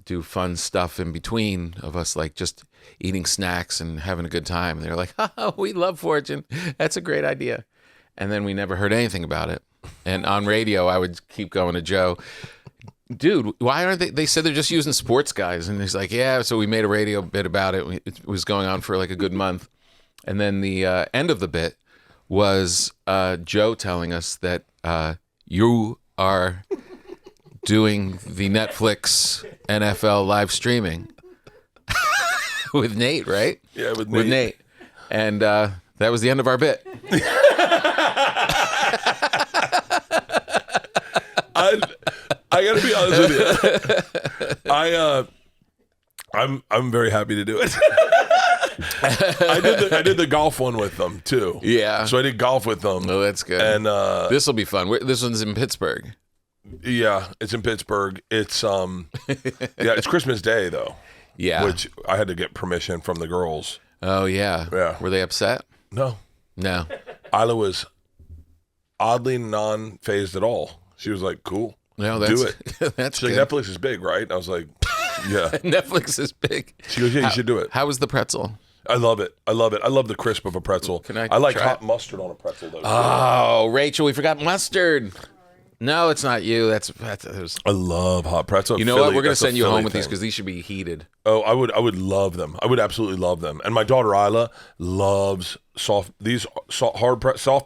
do fun stuff in between of us, like just eating snacks and having a good time? And they're like, we love Fortune. That's a great idea. And then we never heard anything about it. And on radio, I would keep going to Joe, dude, why aren't they said they're just using sports guys. And he's like, yeah, so we made a radio bit about it. It was going on for like a good month. And then the end of the bit was Joe telling us that you are doing the Netflix NFL live streaming with Nate, right? Yeah, with Nate. With Nate. And that was the end of our bit. I gotta be honest with you. I'm very happy to do it. I did the golf one with them too. Yeah. So I did golf with them. Oh, that's good. And this will be fun. This one's in Pittsburgh. Yeah, it's in Pittsburgh. It's it's Christmas Day though. Yeah. Which I had to get permission from the girls. Oh yeah. Yeah. Were they upset? No. Isla was oddly non-phased at all. She was like, "Cool, no, do it." That's She's good. like, "Netflix is big, right?" And I was like, "Yeah." Netflix is big. She goes, "Yeah, you should do it." How was the pretzel? I love it. I love the crisp of a pretzel. Can I like try hot it? mustard on a pretzel though. Oh, Rachel, we forgot mustard. No, it's not you. That's I love hot pretzel. You know Philly, what? We're gonna that's a send you Philly home with these thing. because these should be heated. Oh, I would love them. I would absolutely love them. And my daughter Isla loves soft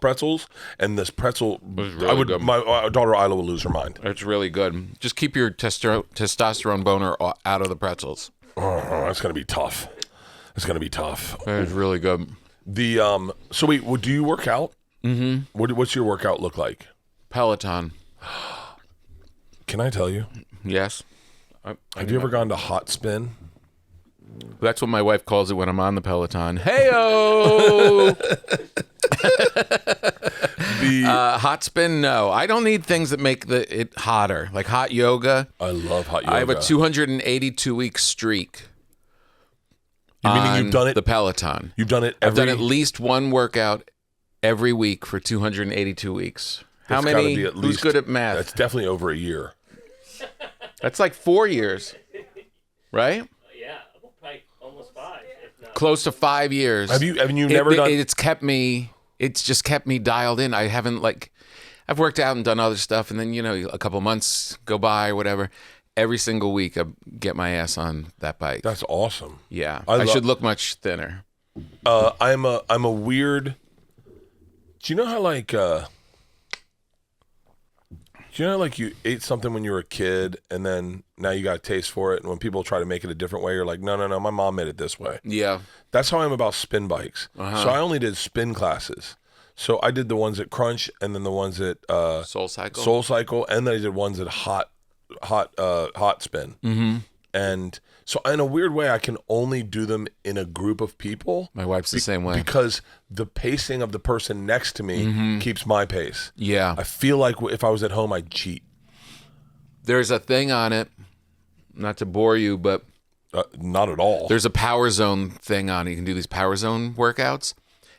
pretzels, and this pretzel. Really good. My daughter Isla will lose her mind. It's really good. Just keep your testosterone boner out of the pretzels. Oh, that's gonna be tough. It's gonna be tough. It's really good. So wait, do you work out? Mm-hmm. What's your workout look like? Peloton. Can I tell you? Yes. Have you ever gone to hot spin? That's what my wife calls it when I'm on the Peloton. Hey-o! Hot spin, no. I don't need things that make it hotter, like hot yoga. I love hot yoga. I have a 282-week streak. Meaning you've done it? The Peloton. You've done it I've done at least one workout every week for 282 weeks. How It's gotta many? be at Who's least- good at math? That's definitely over a year. That's like 4 years, right? Yeah, probably almost 5, if not. Close to 5 years. Have you never done? It's just kept me dialed in. I haven't I've worked out and done other stuff, and then a couple months go by or whatever. Every single week I get my ass on that bike. That's awesome. Yeah, I should look much thinner. I'm a weird. Do you know how you ate something when you were a kid and then now you got a taste for it, and when people try to make it a different way, you're like, no, my mom made it this way. Yeah. That's how I am about spin bikes. So I only did spin classes. So I did the ones at Crunch, and then the ones at Soul Cycle. and then I did ones at Hot Spin. Mm-hmm. And so in a weird way, I can only do them in a group of people. My wife's the same way. Because the pacing of the person next to me keeps my pace. Yeah. I feel like if I was at home, I'd cheat. There's a thing on it, not to bore you, but Not at all. there's a power zone thing on it. You can do these power zone workouts,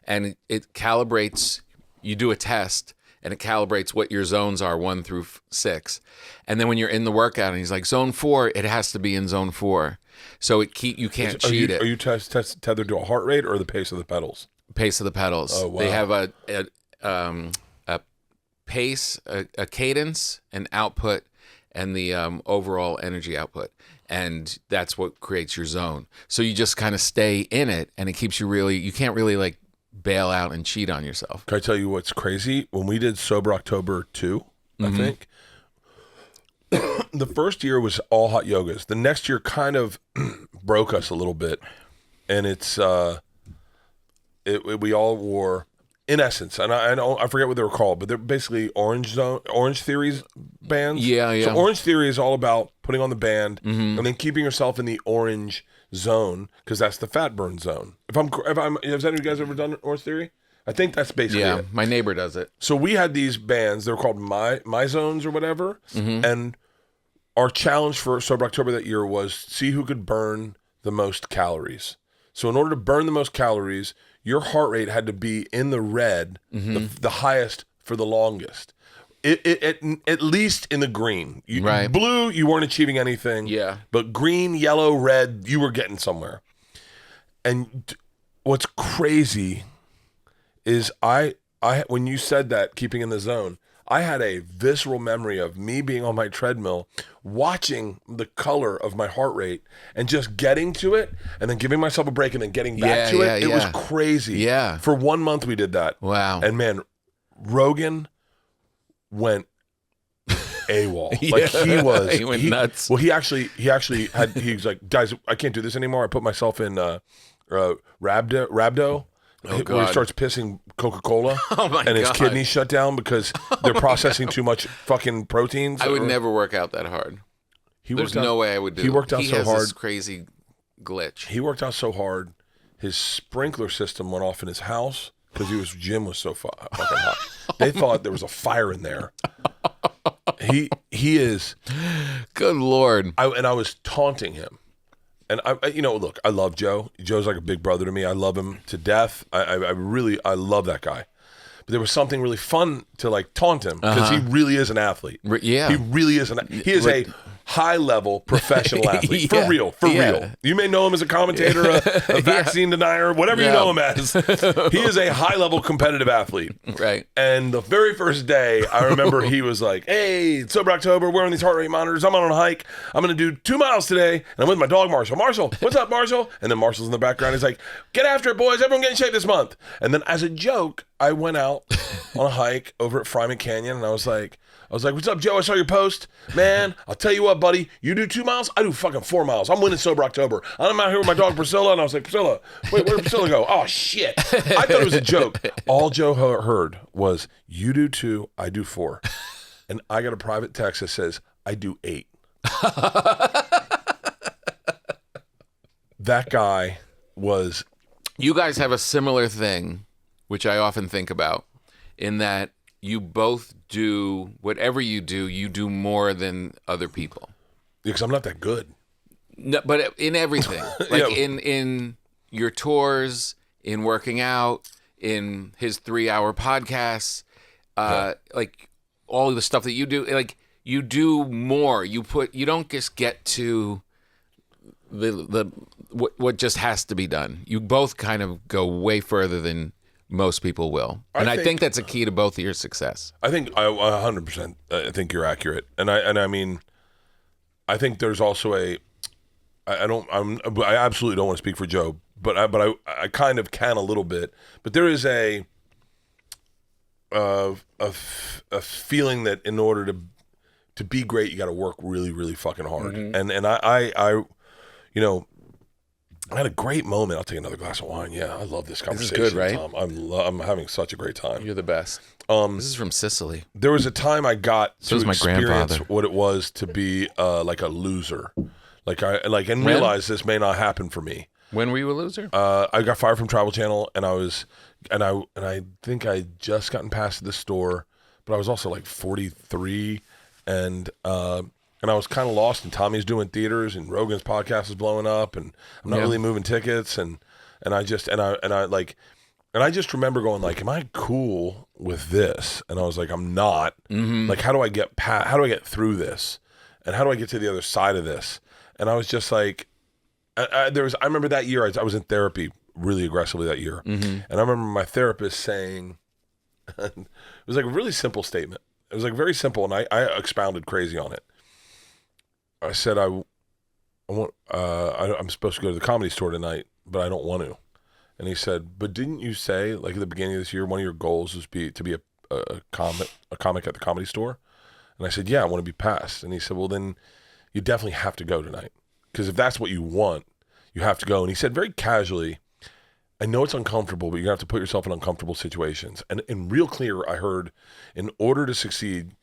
and it calibrates. You do a test, and it calibrates what your zones are 1 through 6. And then when you're in the workout, and he's like, zone 4, it has to be in zone 4. So you can't cheat it. Are you tethered to a heart rate or the pace of the pedals? Pace of the pedals. Oh, wow. They have a pace, a cadence, an output, and the overall energy output. And that's what creates your zone. So you just kind of stay in it, and it keeps you you can't really like bail out and cheat on yourself. Can I tell you what's crazy? When we did Sober October 2, I think, the first year was all hot yogas. The next year kind of broke us a little bit. And we all wore, in essence, and I forget what they were called, but they're basically Orange Theory's bands. Yeah. So Orange Theory is all about putting on the band and then keeping yourself in the orange zone, because that's the fat burn zone. Has any of you guys ever done Orange Theory? I think that's basically it. My neighbor does it. So we had these bands, they were called My Zones or whatever, and our challenge for Sober October that year was see who could burn the most calories. So in order to burn the most calories, your heart rate had to be in the red, the highest for the longest. At least in the green. Right. Blue, you weren't achieving anything. Yeah. But green, yellow, red, you were getting somewhere. And what's crazy is when you said that, keeping in the zone, I had a visceral memory of me being on my treadmill, watching the color of my heart rate and just getting to it and then giving myself a break and then getting back to it. It was crazy. Yeah. For 1 month we did that. Wow. And man, Rogan went AWOL. Like he was. He went nuts. Well, he was like, guys, I can't do this anymore. I put myself in rhabdo. Where he starts pissing Coca-Cola and his kidneys shut down because they're processing too much fucking proteins. I would never work out that hard. There's no way I would do it. He worked out so hard. This crazy glitch. He worked out so hard, his sprinkler system went off in his house because his gym was so fucking hot. They thought there was a fire in there. He is. Good Lord. I was taunting him. And look, I love Joe. Joe's like a big brother to me. I love him to death. I love that guy. But there was something really fun to like taunt him because he really is an athlete. Yeah. He really is he is a high-level professional athlete. For real. You may know him as a commentator, a vaccine denier, whatever you know him as. He is a high-level competitive athlete. Right. And the very first day, I remember he was like, hey, it's Sober October, we're on these heart rate monitors, I'm on a hike, I'm going to do 2 miles today, and I'm with my dog, Marshall. Marshall, what's up, Marshall? And then Marshall's in the background, he's like, get after it, boys, everyone get in shape this month. And then as a joke, I went out on a hike over at Fryman Canyon, and I was like, what's up, Joe? I saw your post. Man, I'll tell you what, buddy. You do 2 miles? I do fucking 4 miles. I'm winning Sober October. I'm out here with my dog, Priscilla. And I was like, Priscilla, wait, where did Priscilla go? Oh, shit. I thought it was a joke. All Joe heard was, you do 2, I do 4. And I got a private text that says, I do 8. That guy was... You guys have a similar thing, which I often think about, in that you both do whatever you do more than other people. Because I'm not that good. No, but in everything, like in your tours, in working out, in his 3-hour podcasts, like all of the stuff that you do, like you do more. You don't just get to what just has to be done. You both kind of go way further than most people will. And I think that's a key to both of your success. I think 100%. I think you're accurate. And I mean, I think there's also I absolutely don't want to speak for Joe, but I kind of can a little bit. But there is a feeling that in order to be great, you got to work really, really fucking hard. And I I had a great moment. I'll take another glass of wine. Yeah, I love this conversation. This is good, right? Tom. I'm having such a great time. You're the best. This is from Sicily. There was a time I got to my experience grandfather. what it was to be like a loser. And realize this may not happen for me. When were you a loser? I got fired from Travel Channel, and I think I just gotten past the store, but I was also like 43, and I was kind of lost. And Tommy's doing theaters, and Rogan's podcast is blowing up, and I'm not really moving tickets, and I just remember going like, am I cool with this? And I was like, I'm not. Like, how do I get through this, and how do I get to the other side of this? And I was just like. I remember that year I was in therapy really aggressively that year, and I remember my therapist saying, it was like a really simple statement. It was like very simple, and I expounded crazy on it. I said I'm supposed to go to the Comedy Store tonight, but I don't want to. And he said, but didn't you say like at the beginning of this year one of your goals was to be a comic at the Comedy Store? And I said, yeah, I want to be passed. And he said, well then you definitely have to go tonight. Because if that's what you want, you have to go. And he said very casually, I know it's uncomfortable, but you're going to have to put yourself in uncomfortable situations. And in real clear, I heard, in order to succeed,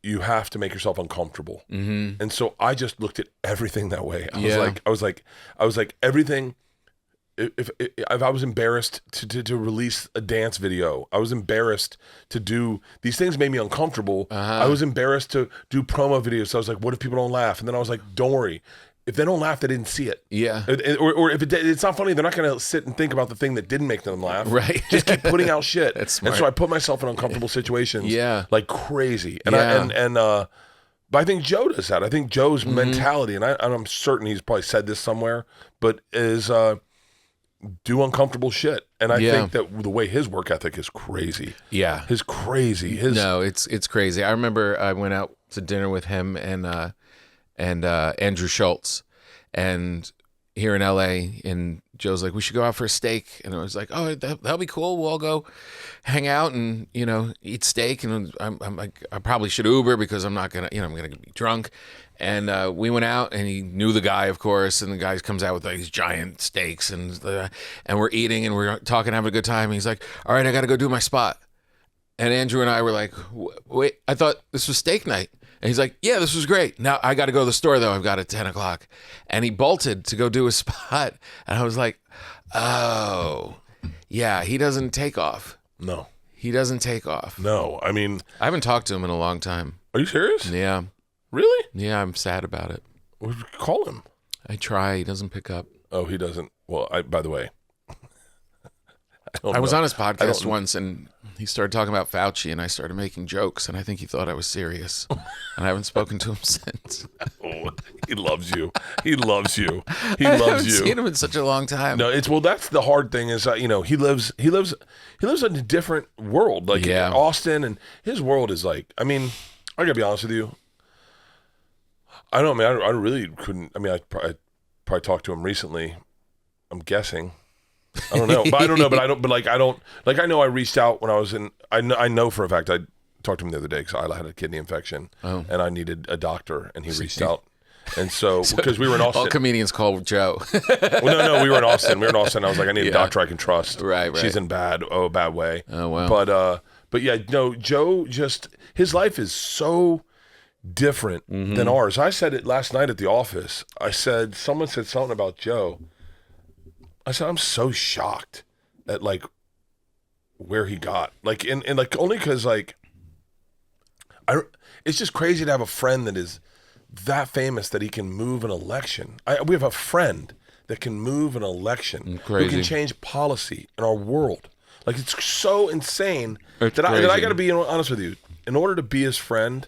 you have to make yourself uncomfortable. And so I just looked at everything that way. I was like everything. If I was embarrassed to release a dance video, I was embarrassed to do these things made me uncomfortable. I was embarrassed to do promo videos. So I was like, what if people don't laugh? And then I was like, don't worry. If they don't laugh, they didn't see it. Yeah. Or if it's not funny, they're not going to sit and think about the thing that didn't make them laugh. Right. Just keep putting out shit. That's smart. And so I put myself in uncomfortable situations. Like crazy. And but I think Joe does that. I think Joe's mentality, and I'm certain he's probably said this somewhere, but is do uncomfortable shit. And I think that the way his work ethic is crazy. Yeah. It's crazy. I remember I went out to dinner with him and Andrew Schultz, and here in LA, and Joe's like, we should go out for a steak, and I was like, oh, that'll be cool. We'll all go hang out and eat steak, and I'm like, I probably should Uber because I'm not gonna I'm gonna be drunk. And we went out, and he knew the guy, of course, and the guy comes out with like these giant steaks, and we're eating, and we're talking, having a good time. And he's like, all right, I got to go do my spot. And Andrew and I were like, wait, I thought this was steak night. And he's like, yeah, this was great. Now I got to go to the store, though. I've got it at 10 o'clock. And he bolted to go do his spot. And I was like, oh, yeah, he doesn't take off. No. He doesn't take off. No. I mean, I haven't talked to him in a long time. Are you serious? Yeah. Really? Yeah, I'm sad about it. Well, call him. I try. He doesn't pick up. Oh, he doesn't. Well, by the way, I was on his podcast once, and he started talking about Fauci, and I started making jokes, and I think he thought I was serious. And I haven't spoken to him since. Oh, he loves you. He loves you. He loves you. I haven't seen him in such a long time. No, that's the hard thing is he lives in a different world, like Austin, and his world is like. I mean, I gotta be honest with you. I don't know, man. I really couldn't. I mean, I probably talked to him recently. I'm guessing. I don't know, but I don't know, but I don't. But like, I don't. Like, I know I reached out when I was in. I know for a fact I talked to him the other day because I had a kidney infection and I needed a doctor, and he reached out. And so because we were in Austin, all comedians call Joe. Well, no, we were in Austin. I was like, I need a doctor I can trust. Right. She's in bad way. Oh wow. But yeah, no, Joe just his life is so different than ours. I said it last night at the office. I said someone said something about Joe. I said I'm so shocked at like where he got like and like only because like it's just crazy to have a friend that is that famous that he can move an election. We have a friend that can move an election who can change policy in our world. Like it's so insane that I got to be honest with you. In order to be his friend,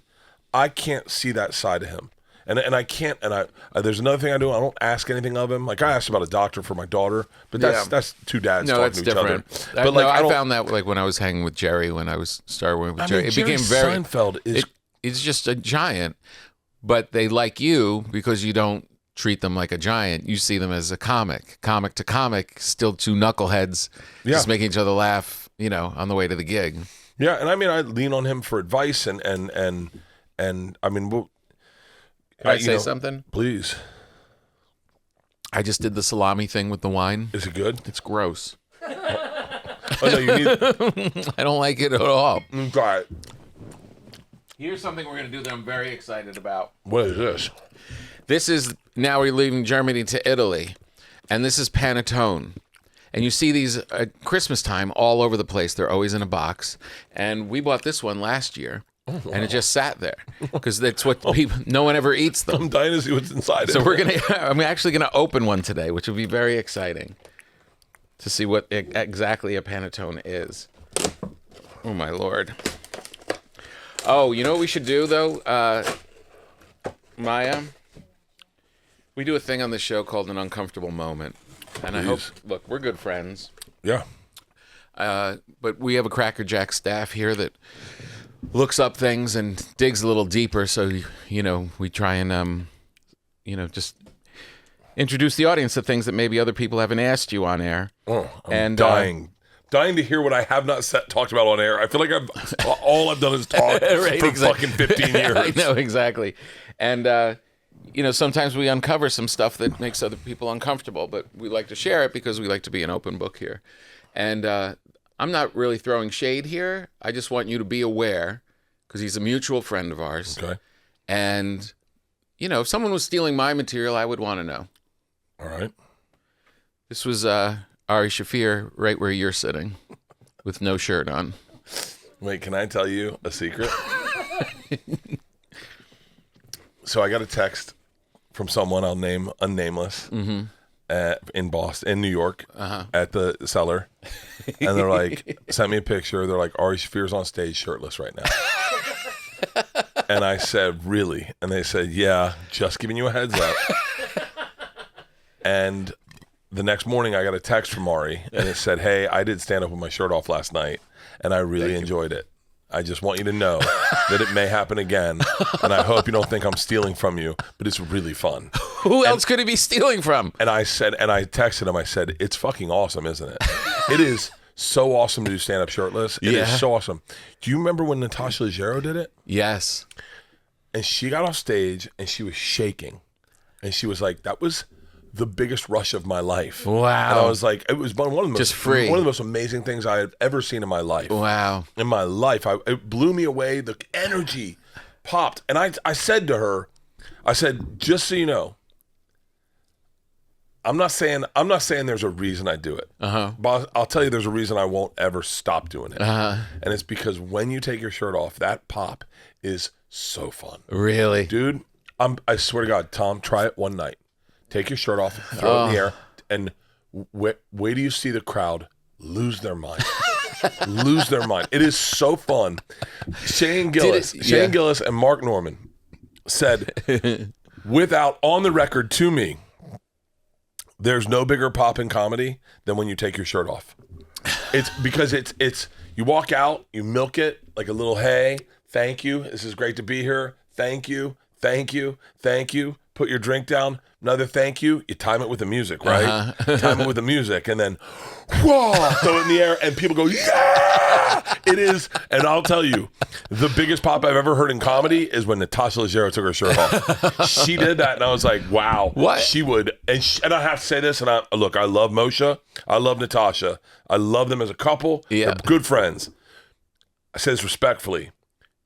I can't see that side of him. And I can't, and there's another thing I do. I don't ask anything of him. Like I asked about a doctor for my daughter, but that's two dads talking to each other. But like I found that like when I was hanging with Jerry, when I was started working with Jerry, it became very. Seinfeld it's just a giant, but they like you because you don't treat them like a giant. You see them as a comic to comic, still two knuckleheads, just making each other laugh, on the way to the gig. Yeah, and I mean, I lean on him for advice, and I mean, Can I say something? Please. I just did the salami thing with the wine. Is it good? It's gross. Oh, no, you need... I don't like it at all. Got it. Here's something we're going to do that I'm very excited about. What is this? This is now we're leaving Germany to Italy, and this is panettone. And you see these at Christmas time all over the place. They're always in a box. And we bought this one last year, and it just sat there because that's what people. No one ever eats them. I'm dying to see what's inside it. So I'm actually gonna open one today, which will be very exciting to see what exactly a panettone is. Oh my Lord. Oh, you know what we should do though, Maya? We do a thing on the show called an uncomfortable moment. And I hope, look, we're good friends. Yeah. But we have a Cracker Jack staff here that looks up things and digs a little deeper. So, you know, we try and, you know, just introduce the audience to things that maybe other people haven't asked you on air. Oh, I'm dying to hear what I have not talked about on air. I feel like all I've done is talk right, for fucking 15 years. I know, exactly. And, you know, sometimes we uncover some stuff that makes other people uncomfortable, but we like to share it because we like to be an open book here. And I'm not really throwing shade here. I just want you to be aware because he's a mutual friend of ours. Okay. And, you know, if someone was stealing my material, I would want to know. All right. This was Ari Shaffir right where you're sitting with no shirt on. Wait, can I tell you a secret? So I got a text from someone I'll name unnameless in Boston, in New York, at the cellar, and they're like, sent me a picture. They're like, Ari Shaffir's on stage shirtless right now, and I said, really? And they said, yeah, just giving you a heads up. And the next morning, I got a text from Ari, and it said, hey, I did stand up with my shirt off last night, and I really enjoyed it. I just want you to know that it may happen again, and I hope you don't think I'm stealing from you, but it's really fun. Who else could he be stealing from? And I said, and I texted him, I said, it's fucking awesome, isn't it? It is so awesome to do stand-up shirtless. It is so awesome. Do you remember when Natasha Leggero did it? Yes. And she got off stage, and she was shaking. And she was like, that was the biggest rush of my life. Wow. And I was like, it was one of the most, just free. One of the most amazing things I had ever seen in my life. Wow. In my life. It blew me away. The energy popped. And I said to her, I said, just so you know, I'm not saying there's a reason I do it. But I'll tell you there's a reason I won't ever stop doing it. And it's because when you take your shirt off, that pop is so fun. Really? Dude, I swear to God, Tom, try it one night. Take your shirt off, throw it in the air, and wait till you see the crowd lose their mind. Lose their mind. It is so fun. Shane Gillis and Mark Norman said, without on the record to me, there's no bigger pop in comedy than when you take your shirt off. It's because it's you walk out, you milk it like a little hey, thank you. This is great to be here. Thank you. Thank you. Thank you. Put your drink down. Another thank you. You time it with the music, right? Time it with the music, and then whoa, throw it in the air, and people go, yeah! It is, and I'll tell you, the biggest pop I've ever heard in comedy is when Natasha Leggero took her shirt off. She did that, and I was like, wow. What? She would, and I have to say this, and I love Moshe. I love Natasha. I love them as a couple. Yeah. They're good friends. I say this respectfully.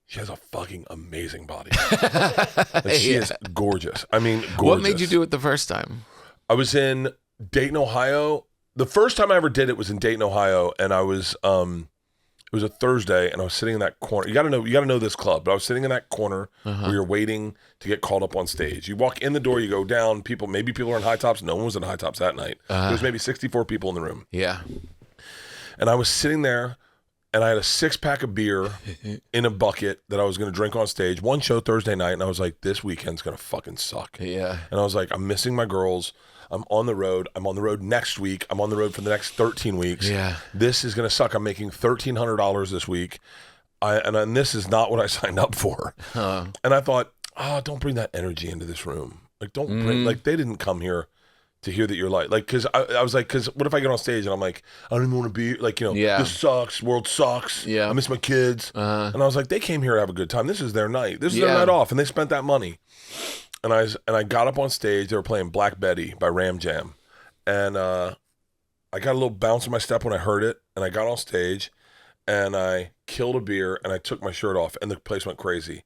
She has a fucking amazing body. Like, she is gorgeous. I mean, gorgeous. What made you do it the first time? I was in Dayton, Ohio. The first time I ever did it was in Dayton, Ohio, and I was it was a Thursday, and I was sitting in that corner. You got to know this club, but I was sitting in that corner where you're waiting to get called up on stage. You walk in the door, you go down. Maybe people are in high tops. No one was in high tops that night. There was maybe 64 people in the room. Yeah. And I was sitting there. And I had a 6-pack of beer in a bucket that I was going to drink on stage. One show Thursday night, and I was like, this weekend's going to fucking suck. Yeah. And I was like, I'm missing my girls. I'm on the road. I'm on the road next week. I'm on the road for the next 13 weeks. Yeah. This is going to suck. I'm making $1,300 this week. And this is not what I signed up for. And I thought, don't bring that energy into this room. Like, don't bring, like, they didn't come here to hear that you're like, because I was like, because what if I get on stage and I'm like, I don't even want to be, like, you know, this sucks, world sucks, I miss my kids. And I was like, they came here to have a good time. This is their night. This is their night off, and they spent that money. And I got up on stage. They were playing Black Betty by Ram Jam. And I got a little bounce in my step when I heard it, and I got on stage, and I killed a beer, and I took my shirt off, and the place went crazy.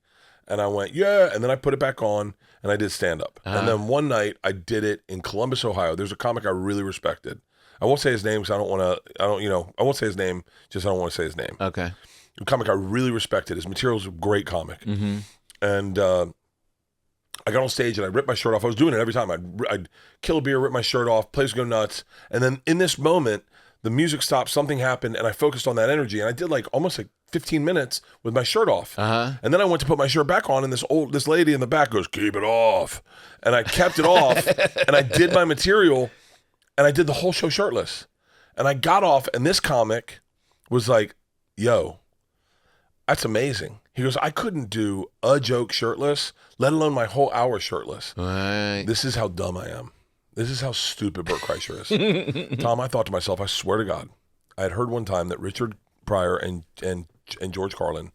And I went, yeah. And then I put it back on and I did stand-up. And then one night I did it in Columbus, Ohio. There's a comic I really respected. I won't say his name because I won't say his name, just I don't want to say his name. Okay. A comic I really respected. His material's a great comic. Mm-hmm. And I got on stage and I ripped my shirt off. I was doing it every time. I'd kill a beer, rip my shirt off, place would go nuts. And then in this moment, the music stopped, something happened, and I focused on that energy. And I did almost 15 minutes with my shirt off. And then I went to put my shirt back on, and this lady in the back goes, keep it off. And I kept it off, and I did my material, and I did the whole show shirtless. And I got off, and this comic was like, yo, that's amazing. He goes, I couldn't do a joke shirtless, let alone my whole hour shirtless. Right. This is how dumb I am. This is how stupid Bert Kreischer is. Tom, I thought to myself, I swear to God, I had heard one time that Richard Pryor and George Carlin,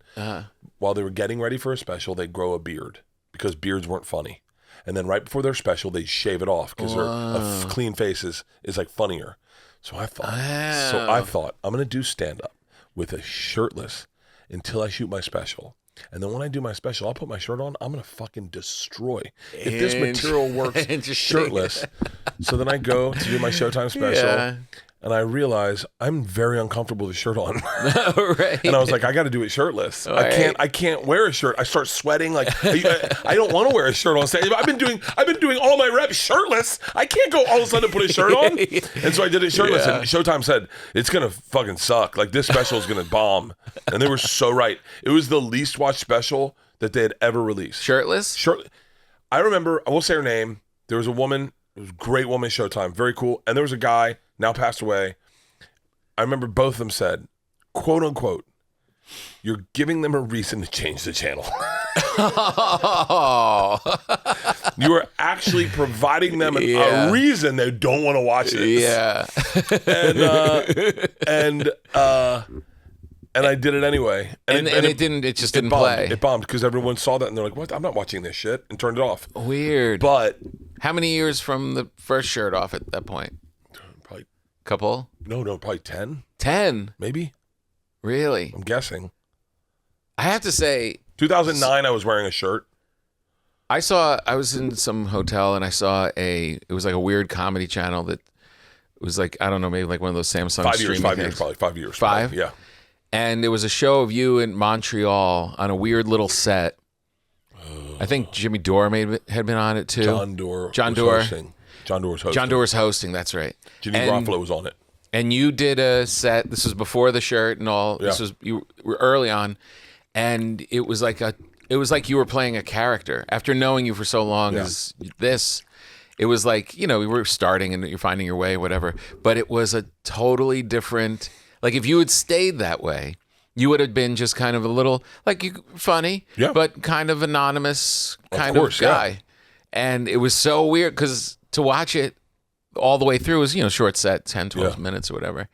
while they were getting ready for a special, they'd grow a beard because beards weren't funny. And then right before their special, they'd shave it off because a clean face is funnier. So I thought, I'm going to do stand-up with a shirtless until I shoot my special. And then when I do my special, I'll put my shirt on. I'm going to fucking destroy. If this material works shirtless. So then I go to do my Showtime special. And I realize I'm very uncomfortable with a shirt on. Right. And I was like, I got to do it shirtless. Right. I can't wear a shirt. I start sweating. I don't want to wear a shirt on stage. I've been doing all my reps shirtless. I can't go all of a sudden put a shirt on. And so I did it shirtless. Yeah. And Showtime said, it's going to fucking suck. This special is going to bomb. And they were so right. It was the least watched special that they had ever released. Shirtless? I remember, I won't say her name. There was a woman, it was a great woman, Showtime, very cool. And there was a guy, now passed away. I remember both of them said, quote unquote, you're giving them a reason to change the channel. You are actually providing them a reason they don't want to watch this. Yeah. And I did it anyway. It just didn't bombed. play. It bombed because everyone saw that and they're like, what? I'm not watching this shit, and turned it off. Weird. But how many years from the first shirt off at that point? Probably. Couple? No, probably 10. 10? Maybe. Really? I'm guessing. I have to say, 2009, I was wearing a shirt. I was in some hotel and I saw it was like a weird comedy channel that was I don't know, maybe one of those Samsung 5 years, streaming 5 things. years, probably 5 years. 5? Yeah. And it was a show of you in Montreal on a weird little set. I think Jimmy Dore had been on it too. John Dore. John Dore was hosting. John Dore's hosting, that's right. Jimmy Garofalo was on it. And you did a set. This was before the shirt and all. Yeah. You were early on, and it was like you were playing a character. After knowing you for so long as this, it was we were starting and you're finding your way, whatever. But it was a totally different. If you had stayed that way, you would have been just kind of a little funny, but kind of anonymous kind of guy. Yeah. And it was so weird because to watch it all the way through was, short set, 10, 12 minutes or whatever.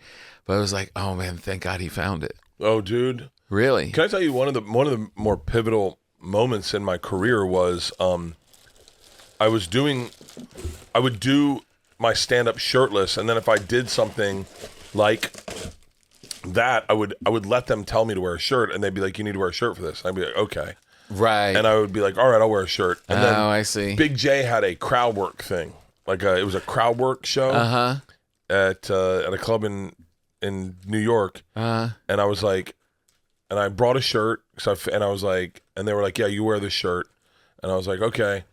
But I was like, oh man, thank God he found it. Oh, dude. Really? Can I tell you one of the more pivotal moments in my career was I would do my stand-up shirtless, and then if I did something like that, I would let them tell me to wear a shirt, and they'd be like, you need to wear a shirt for this. I'd be like, okay. Right. And I would be like, all right, I'll wear a shirt. And then I see. Big J had a crowd work thing. It was a crowd work show at a club in New York. And I was like, and I brought a shirt, and I was like, and they were like, yeah, you wear this shirt. And I was like, okay.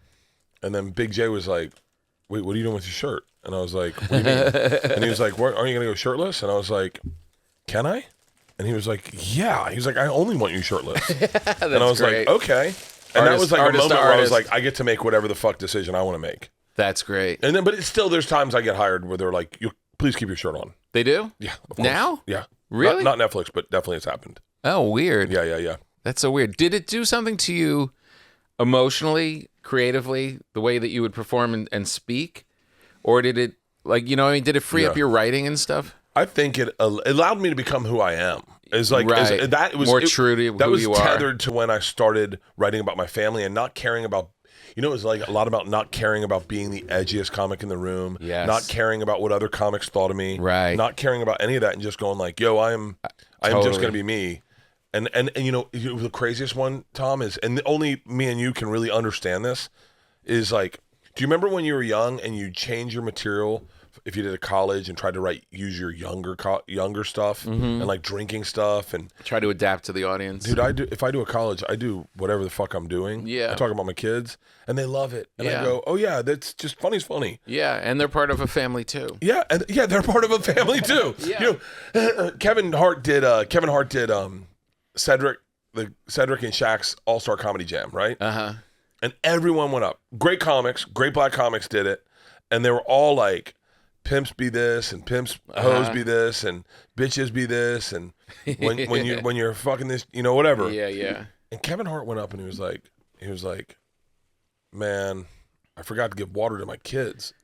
And then Big J was like, wait, what are you doing with your shirt? And I was like, what do you mean? And he was like, aren't you going to go shirtless? And I was like, can I? And he was like, yeah. He was like, I only want you shirtless. And I was great. like, okay. And that was a moment where I was like, I get to make whatever the fuck decision I want to make. That's great. And then, but it's still, there's times I get hired where they're like, please keep your shirt on. They do? Yeah. Of course. Now? Yeah. Really? Not Netflix, but definitely it's happened. Oh, weird. Yeah. That's so weird. Did it do something to you emotionally, creatively, the way that you would perform and speak? Or did it, did it free up your writing and stuff? I think it allowed me to become who I am. It's right. That was more true to that who was you are. Tethered to when I started writing about my family and not caring about, it was a lot about not caring about being the edgiest comic in the room. Yes. Not caring about what other comics thought of me. Right. Not caring about any of that and just going yo, I'm just going to be me. And the craziest one, Tom, is, and only me and you can really understand this, is like, do you remember when you were young and you change your material if you did a college and tried to use your younger stuff and like drinking stuff and try to adapt to the audience? Dude, if I do a college, I do whatever the fuck I'm doing. Yeah. I talk about my kids and they love it. And Yeah. I go, oh yeah, that's just funny's funny. Yeah, and they're part of a family too. Yeah, and yeah, they're part of a family too. Yeah. Kevin Hart did Cedric and Shaq's All-Star Comedy Jam, right? Uh-huh. And everyone went up. Great comics, great black comics did it. And they were all like, pimps be this and pimps hoes be this and bitches be this and when you're fucking this, whatever. Yeah, yeah. And Kevin Hart went up and he was like, man, I forgot to give water to my kids.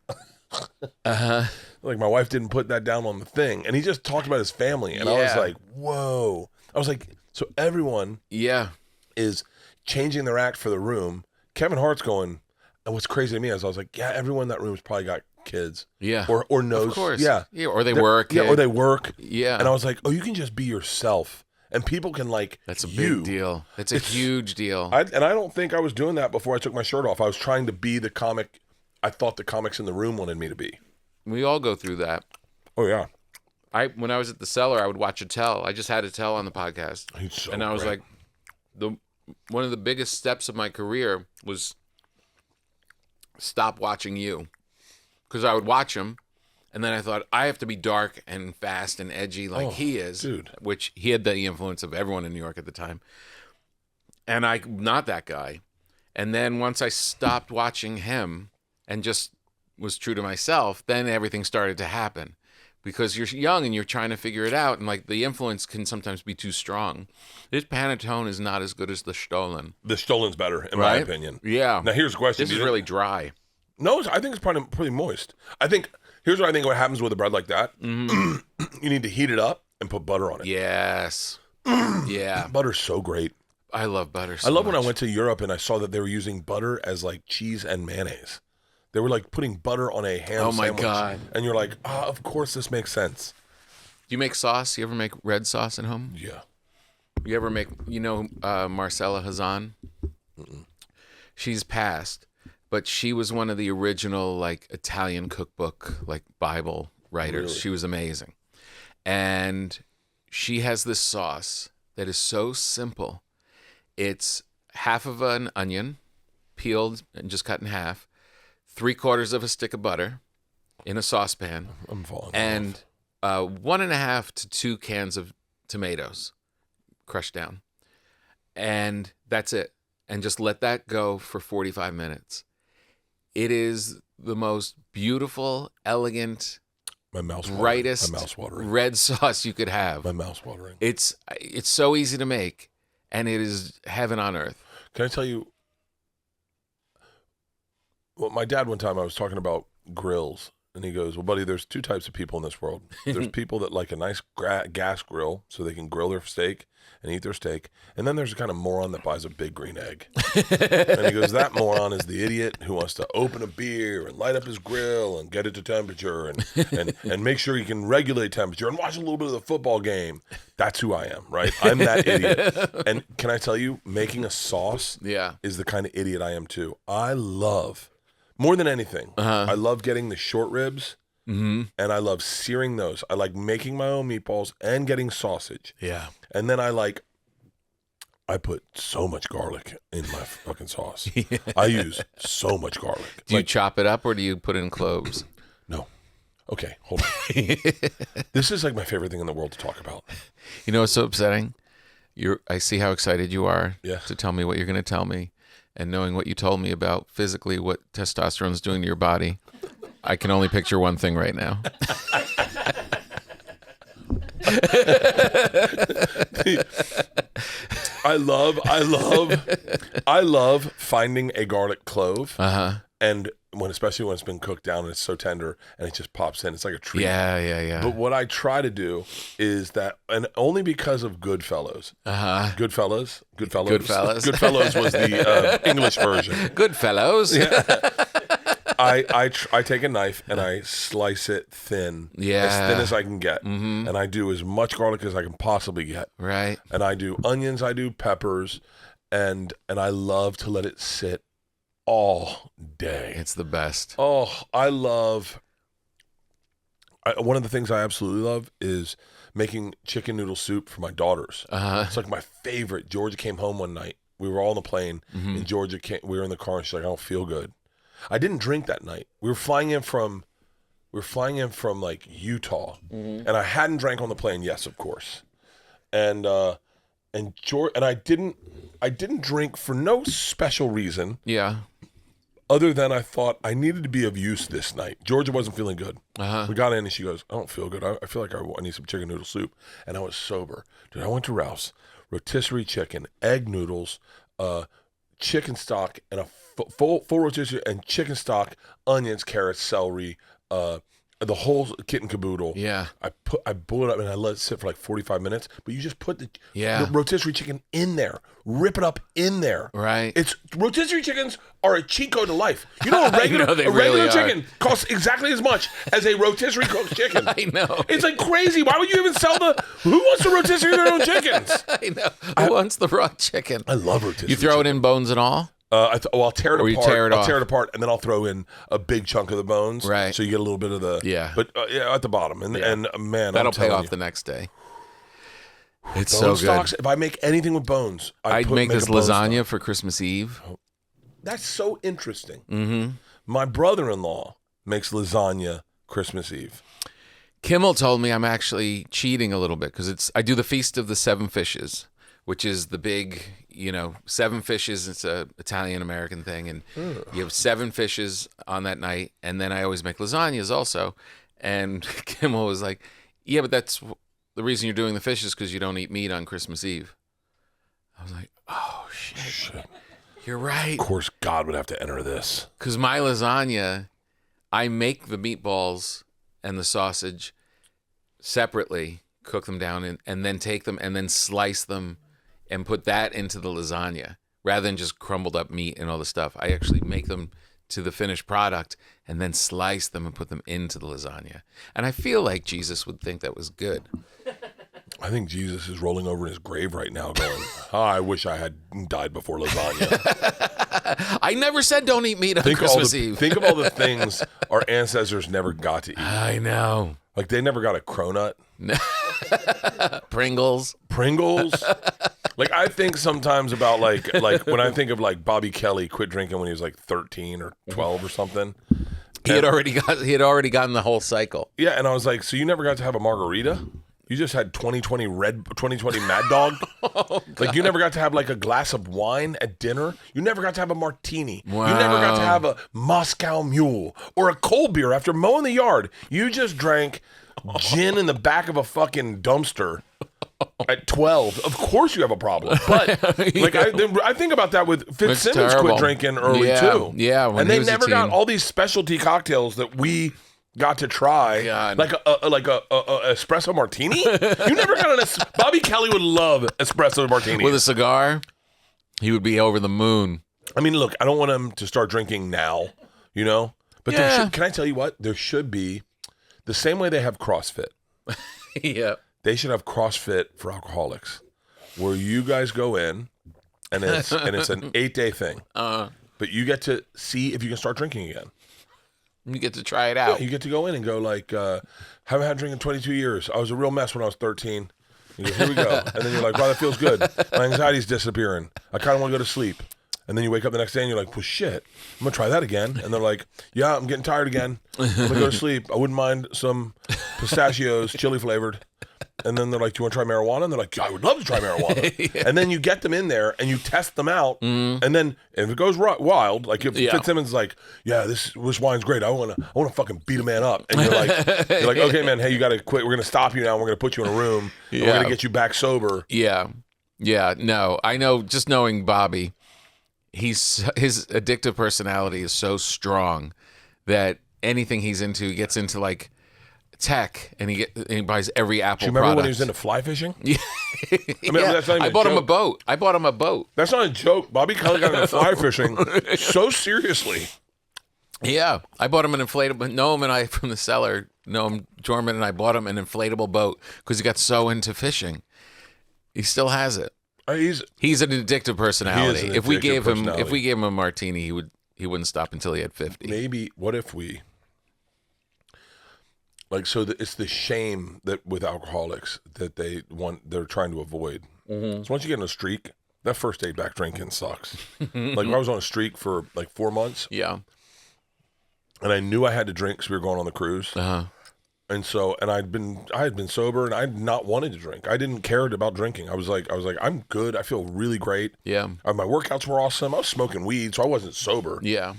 Like my wife didn't put that down on the thing. And he just talked about his family. And I was like, whoa. I was like, so everyone is changing their act for the room. Kevin Hart's going, and what's crazy to me is I was like, yeah, everyone in that room's probably got kids. Yeah. Or knows. Of course. Yeah. Yeah. Or they work. Yeah. Or they work. Yeah. And I was like, oh, you can just be yourself. And people can like That's a big deal. It's a huge deal. I don't think I was doing that before I took my shirt off. I was trying to be the comic I thought the comics in the room wanted me to be. We all go through that. Oh, yeah. When I was at the Cellar, I would watch Attell. I just had Attell on the podcast. He's so and I was great. like, one of the biggest steps of my career was stop watching you. Because I would watch him, and then I thought, I have to be dark and fast and edgy like he is. Dude. Which he had the influence of everyone in New York at the time. And I'm not that guy. And then once I stopped watching him and just was true to myself, then everything started to happen. Because you're young and you're trying to figure it out, and like the influence can sometimes be too strong. This Panettone is not as good as the Stollen. The Stollen's better, in my opinion. Yeah. Now, here's the question. This is really dry. No, I think it's probably pretty moist. Here's what I think what happens with a bread like that. You need to heat it up and put butter on it. Yes. Yeah. Butter's so great. I love butter so I love much. when I went to Europe and I saw that they were using butter as like cheese and mayonnaise. They were like putting butter on a ham Oh my sandwich. God. And you're like, of course this makes sense. Do you make sauce? You ever make red sauce at home? Yeah. You ever make, Marcella Hazan? She's passed, but she was one of the original like Italian cookbook, like Bible writers. Really? She was amazing. And she has this sauce that is so simple. It's half of an onion, peeled and just cut in half, 3/4 of a stick of butter in a saucepan, I'm falling and off. 1.5 to 2 cans of tomatoes crushed down. And that's it. And just let that go for 45 minutes. It is the most beautiful, elegant, My mouth's watering. brightest My mouth's watering. red sauce you could have. My mouth's watering. It's so easy to make, and it is heaven on earth. Can I tell you? Well, my dad one time I was talking about grills, and he goes, "Well, buddy, there's 2 types of people in this world. There's people that like a nice gas grill so they can grill their steak and eat their steak, and then there's a kind of moron that buys a big green egg." And he goes, "That moron is the idiot who wants to open a beer and light up his grill and get it to temperature and make sure he can regulate temperature and watch a little bit of the football game." That's who I am, right? I'm that idiot. And can I tell you, making a sauce is the kind of idiot I am too. I love, more than anything, I love getting the short ribs, and I love searing those. I like making my own meatballs and getting sausage. Yeah. And then I put so much garlic in my fucking sauce. I use so much garlic. Do you chop it up or do you put it in cloves? No. Okay, hold on. This is like my favorite thing in the world to talk about. You know what's so upsetting? I see how excited you are Yeah. to tell me what you're going to tell me. And knowing what you told me about physically what testosterone is doing to your body, I can only picture one thing right now. I love finding a garlic clove. And especially when it's been cooked down and it's so tender and it just pops in. It's like a treat. Yeah. But what I try to do is that, and only because of Goodfellas. Goodfellas was the English version. Good fellows. I take a knife and I slice it thin, as thin as I can get, and I do as much garlic as I can possibly get. Right. And I do onions, I do peppers, and I love to let it sit all day. It's the best. Oh, one of the things I absolutely love is making chicken noodle soup for my daughters. It's like my favorite. Georgia came home one night. We were all on the plane, and Georgia we were in the car, and she's like, I don't feel good. I didn't drink that night. We were flying in from like Utah, and I hadn't drank on the plane. Yes, of course. And I didn't drink for no special reason. Yeah. Other than I thought I needed to be of use this night. Georgia wasn't feeling good. We got in and she goes, I don't feel good. I feel like I need some chicken noodle soup. And I was sober. Dude, I went to Ralph's, rotisserie chicken, egg noodles, chicken stock, and a full rotisserie, and chicken stock, onions, carrots, celery, the whole kit and caboodle. Yeah. I boiled it up and I let it sit for like 45 minutes. But you just put the rotisserie chicken in there, rip it up in there. Right. It's rotisserie chickens are a cheat code to life. You know, a regular chicken costs exactly as much as a rotisserie cooked chicken. I know. It's like crazy. Why would you even sell who wants to rotisserie their own chickens? I know. Who wants the raw chicken? I love rotisserie. You throw it in bones and all? I'll tear it apart. I'll tear it apart, and then I'll throw in a big chunk of the bones. Right. So you get a little bit of the But at the bottom, and man, that'll pay off the next day. It's bone so good. stocks, if I make anything with bones, I'd make this lasagna for Christmas Eve. That's so interesting. My brother-in-law makes lasagna Christmas Eve. Kimmel told me I'm actually cheating a little bit because I do the Feast of the Seven Fishes, which is the big, 7 fishes. It's a Italian-American thing. And you have 7 fishes on that night. And then I always make lasagnas also. And Kimmel was like, yeah, but that's the reason you're doing the fishes because you don't eat meat on Christmas Eve. I was like, oh, shit. You're right. Of course, God would have to enter this. Because my lasagna, I make the meatballs and the sausage separately, cook them down, and then take them and then slice them and put that into the lasagna rather than just crumbled up meat and all the stuff. I actually make them to the finished product and then slice them and put them into the lasagna. And I feel like Jesus would think that was good. I think Jesus is rolling over in his grave right now going, I wish I had died before lasagna. I never said don't eat meat on Christmas Eve. Think of all the things our ancestors never got to eat. I know. Like they never got a cronut. Pringles. Like I think sometimes about like when I think of like Bobby Kelly quit drinking when he was like 13 or 12 or something. He had already gotten the whole cycle. Yeah, and I was like, so you never got to have a margarita? You just had 2020 Mad Dog? Like you never got to have like a glass of wine at dinner? You never got to have a martini. Wow. You never got to have a Moscow Mule or a cold beer after mowing the yard. You just drank gin in the back of a fucking dumpster at 12. Of course you have a problem. But like I think about that with Fitzsimmons quit drinking early too. Yeah, and they never got all these specialty cocktails that we got to try, like a espresso martini. You never got Bobby Kelly would love espresso martini with a cigar. He would be over the moon. I mean, look, I don't want him to start drinking now, But can I tell you what? There should be the same way they have CrossFit. Yeah, they should have CrossFit for alcoholics, where you guys go in, and it's an 8-day thing. But you get to see if you can start drinking again. You get to try it out. Yeah, you get to go in and go like, haven't had a drink in 22 years. I was a real mess when I was 13. You go, here we go. And then you're like, wow, that feels good. My anxiety's disappearing. I kind of want to go to sleep. And then you wake up the next day and you're like, well, shit, I'm going to try that again. And they're like, yeah, I'm getting tired again. I'm going to go to sleep. I wouldn't mind some pistachios, chili flavored. And then they're like, do you want to try marijuana? And they're like, yeah, I would love to try marijuana. Yeah. And then you get them in there and you test them out. And then if it goes wild, like if Fitzsimmons is like, yeah, this wine's great. I want to fucking beat a man up. And you're like, okay, man, hey, you got to quit. We're going to stop you now. We're going to put you in a room. And we're going to get you back sober. Yeah. Yeah. No, I know, just knowing Bobby, his addictive personality is so strong that anything he's into, he gets into like tech, and he buys every Apple product. Do you remember when he was into fly fishing? Yeah. That's not even I bought him a boat. That's not a joke. Bobby Kelly got into fly fishing so seriously Yeah, I bought him an inflatable. Noam and I from the cellar. Noam Jorman and I bought him an inflatable boat because he got so into fishing. He still has it. He's an addictive personality. If we gave him a martini, he wouldn't stop until he had 50. Maybe what if we it's the shame that with alcoholics that they're trying to avoid. Mm-hmm. So once you get in a streak, that first day back drinking sucks. Like I was on a streak for like 4 months. Yeah. And I knew I had to drink because we were going on the cruise. Uh-huh. And so, I had been sober, and I had not wanted to drink. I didn't care about drinking. I was like, I'm good. I feel really great. Yeah. My workouts were awesome. I was smoking weed, so I wasn't sober. Yeah.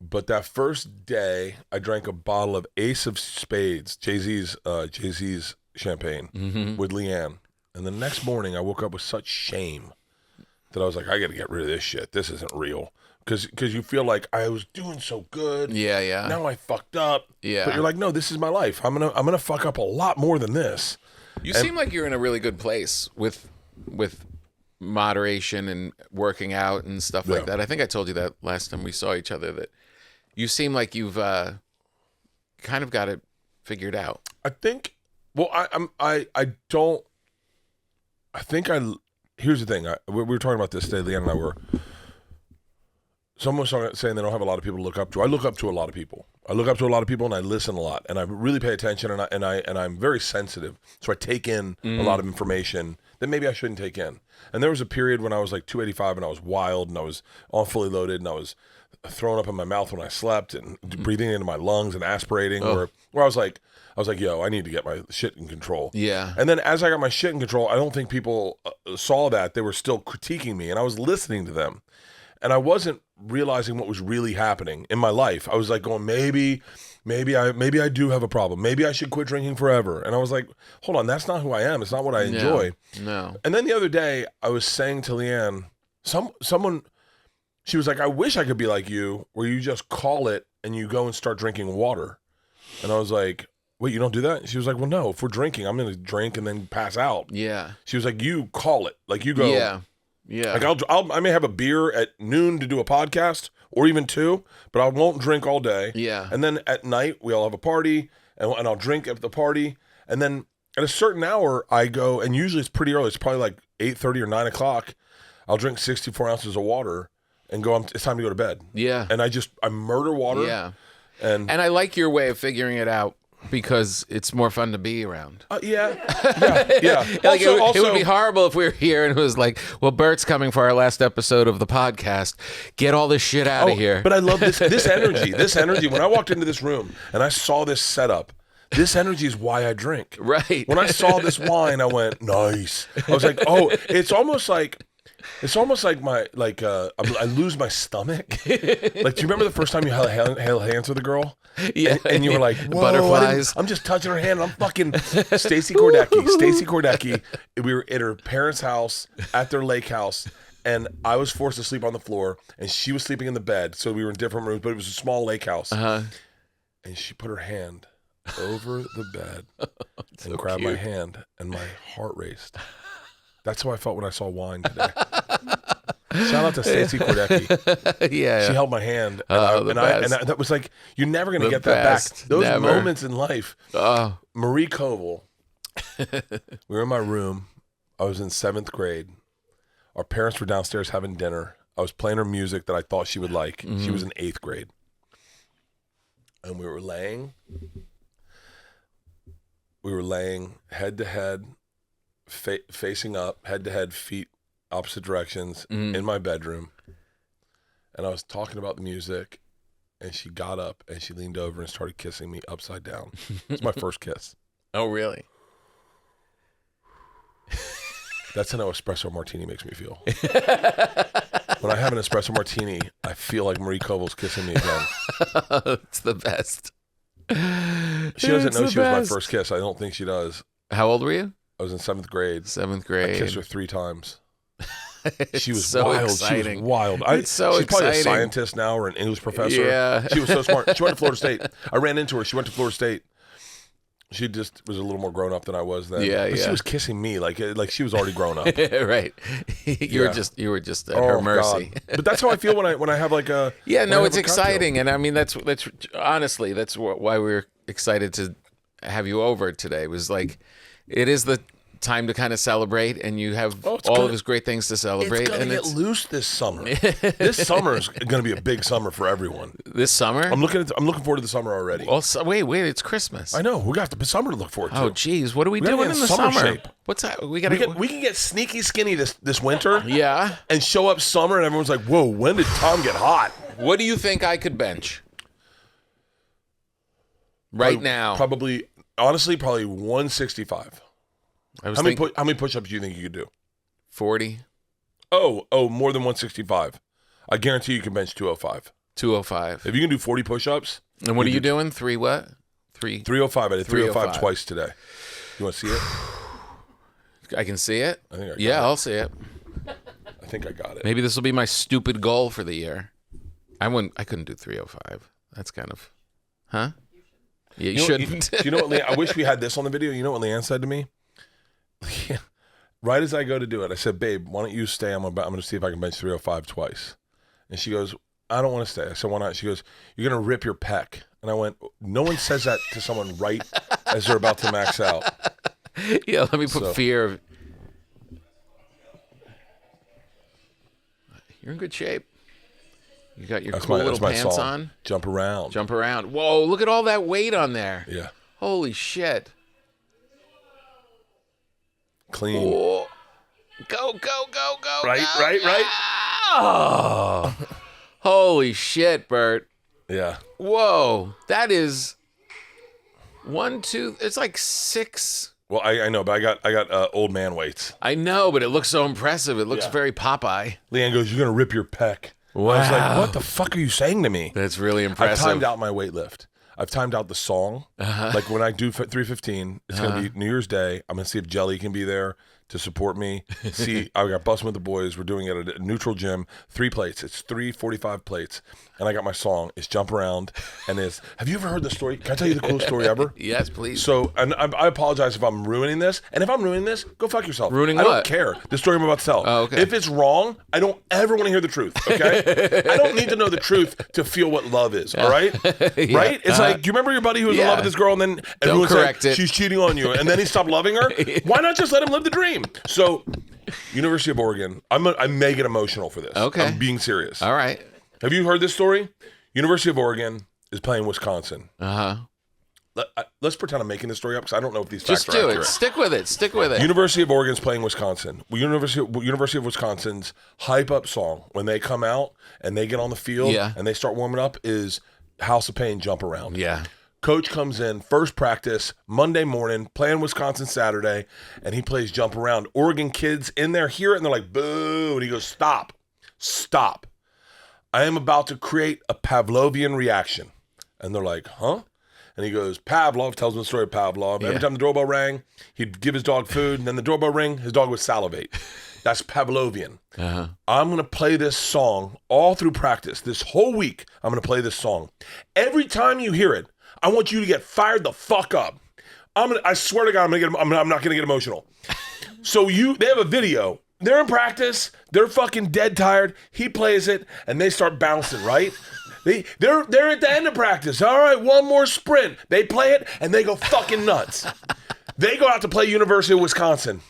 But that first day, I drank a bottle of Ace of Spades, Jay-Z's champagne with Leanne. And the next morning, I woke up with such shame that I was like, I got to get rid of this shit. This isn't real. Because you feel like I was doing so good. Yeah, yeah. Now I fucked up. Yeah. But you're like, no, this is my life. I'm gonna fuck up a lot more than this. You seem like you're in a really good place with moderation and working out and stuff like that. I think I told you that last time we saw each other, that you seem like you've kind of got it figured out. I think. Well, here's the thing. We were talking about this today. Leanne and I were. Someone was saying they don't have a lot of people to look up to. I look up to a lot of people. And I listen a lot, and I really pay attention, and I'm very sensitive. So I take in a lot of information that maybe I shouldn't take in. And there was a period when I was like 285, and I was wild, and I was all fully loaded, and I was throwing up in my mouth when I slept, and breathing into my lungs and aspirating. Where I was like, yo, I need to get my shit in control. Yeah. And then as I got my shit in control, I don't think people saw that. They were still critiquing me, and I was listening to them. And I wasn't realizing what was really happening in my life. I was like going, maybe I do have a problem. Maybe I should quit drinking forever. And I was like, hold on, that's not who I am. It's not what I enjoy. No. And then the other day, I was saying to Leanne, someone, she was like, I wish I could be like you, where you just call it and you go and start drinking water. And I was like, wait, you don't do that? She was like, well, no, if we're drinking, I'm going to drink and then pass out. Yeah. She was like, you call it. Like you go. Yeah. Yeah. Like I may have a beer at noon to do a podcast, or even 2, but I won't drink all day. Yeah. And then at night we all have a party, and I'll drink at the party, and then at a certain hour I go, and usually it's pretty early. It's probably like 8:30 or 9 o'clock. I'll drink 64 ounces of water and go. It's time to go to bed. Yeah. And I murder water. Yeah. And I like your way of figuring it out, because it's more fun to be around. Yeah. Like it would be horrible if we were here and it was like, well, Bert's coming for our last episode of the podcast. Get all this shit out of here. But I love this energy. This energy. When I walked into this room and I saw this setup, this energy is why I drink. Right. When I saw this wine, I went, nice. I was like, oh, it's almost like I lose my stomach. Like, do you remember the first time you held hands with a girl? Yeah. And you were like, whoa, butterflies. I'm just touching her hand. I'm fucking Stacy Kordecki. We were at her parents' house at their lake house, and I was forced to sleep on the floor, and she was sleeping in the bed. So we were in different rooms, but it was a small lake house. Uh-huh. And she put her hand over the bed and grabbed my hand, and my heart raced. That's how I felt when I saw wine today. Shout out to Stacy Kordecki. Yeah. She held my hand. And that was like, you're never going to get that back. Those moments in life. Marie Koval. We were in my room. I was in 7th grade. Our parents were downstairs having dinner. I was playing her music that I thought she would like. Mm-hmm. She was in 8th grade. And we were laying head to head, facing up, head to head, feet opposite directions, in my bedroom. And I was talking about the music, and she got up and she leaned over and started kissing me upside down. It's my first kiss. Oh, really? That's how an espresso martini makes me feel. When I have an espresso martini, I feel like Marie Koval's kissing me again. It's the best. She doesn't know she was my first kiss. I don't think she does. How old were you? I was in 7th grade. 7th grade. I kissed her 3 times. She was so wild. Exciting. She was wild. She's probably a scientist now or an English professor. Yeah. She was so smart. She went to Florida State. I ran into her. She went to Florida State. She just was a little more grown up than I was then. Yeah, but yeah. she was kissing me like she was already grown up. Right. You were just at her mercy. God. But that's how I feel when I have like a it's exciting, and I mean that's honestly that's why we're excited to have you over today. Was like it is the time to kind of celebrate, and you have all of his great things to celebrate. It's gonna get loose this summer. This summer is going to be a big summer for everyone. This summer, I'm looking forward to the summer already. Well, wait, it's Christmas. I know we got the summer to look forward to. Oh, geez, what are we doing in the summer? Shape. What's that? We can get sneaky skinny this winter. Yeah, and show up summer, and everyone's like, "Whoa, when did Tom get hot?" What do you think I could bench now? Probably 165. How many push-ups do you think you could do? 40. Oh, more than 165. I guarantee you can bench 205. 205. If you can do 40 push-ups. And what are you doing? 3 what? 305. I did 305 twice today. You want to see it? I can see it? I think I got it. I'll see it. I think I got it. Maybe this will be my stupid goal for the year. I couldn't do 305. That's kind of, huh? Yeah, you shouldn't. You know what, I wish we had this on the video. You know what Leanne said to me? Right as I go to do it, I said, "Babe, why don't you stay? I'm going to see if I can bench 305 twice." And she goes, "I don't want to stay." I said, "Why not?" She goes, "You're going to rip your pec." And I went, "No one says that to someone right as they're about to max out." Yeah, let me put fear. You're in good shape. You got your cool little pants on. Jump around. Whoa, look at all that weight on there. Yeah. Holy shit. Clean. Whoa. Go. Right. Oh. Holy shit, Bert. Yeah. Whoa. That is 1, 2. It's like 6. Well, I know, but I got old man weights. I know, but it looks so impressive. It looks very Popeye. Leanne goes, "You're going to rip your pec." Wow. I was like, "What the fuck are you saying to me?" That's really impressive. I've timed out my weight lift. I've timed out the song. Like when I do 315, it's going to be New Year's Day. I'm going to see if Jelly can be there to support me. See, I got Busting with the Boys. We're doing it at a neutral gym. 3 plates. It's 345 plates. And I got my song. It's Jump Around. And have you ever heard the story? Can I tell you the coolest story ever? Yes, please. So, and I apologize if I'm ruining this. And if I'm ruining this, go fuck yourself. Ruining I what? don't care. The story I'm about to tell. Oh, okay. If it's wrong, I don't ever want to hear the truth, okay? I don't need to know the truth to feel what love is, all right? Yeah. Right? It's like, do you remember your buddy who was in love with this girl and then everyone said, "She's cheating on you," and then he stopped loving her? Why not just let him live the dream? So, University of Oregon, I may get emotional for this. Okay. I'm being serious. All right. Have you heard this story? University of Oregon is playing Wisconsin. Let's pretend I'm making this story up because I don't know if these facts are accurate. Just do it. Stick with it. University of Oregon's playing Wisconsin. University of Wisconsin's hype up song when they come out and they get on the field and they start warming up is House of Pain, Jump Around. Yeah. Coach comes in, first practice, Monday morning, playing Wisconsin Saturday, and he plays Jump Around. Oregon kids in there hear it and they're like, "Boo." And he goes, Stop. I am about to create a Pavlovian reaction. And they're like, "Huh?" And he goes, Pavlov, tells them the story of Pavlov. Every time the doorbell rang, he'd give his dog food, and then the doorbell ring, his dog would salivate. That's Pavlovian. I'm going to play this song all through practice. This whole week, I'm going to play this song. Every time you hear it, I want you to get fired the fuck up. I swear to God, I'm not going to get emotional. So they have a video. They're in practice. They're fucking dead tired. He plays it, and they start bouncing, right? They're at the end of practice. All right, one more sprint. They play it, and they go fucking nuts. They go out to play University of Wisconsin.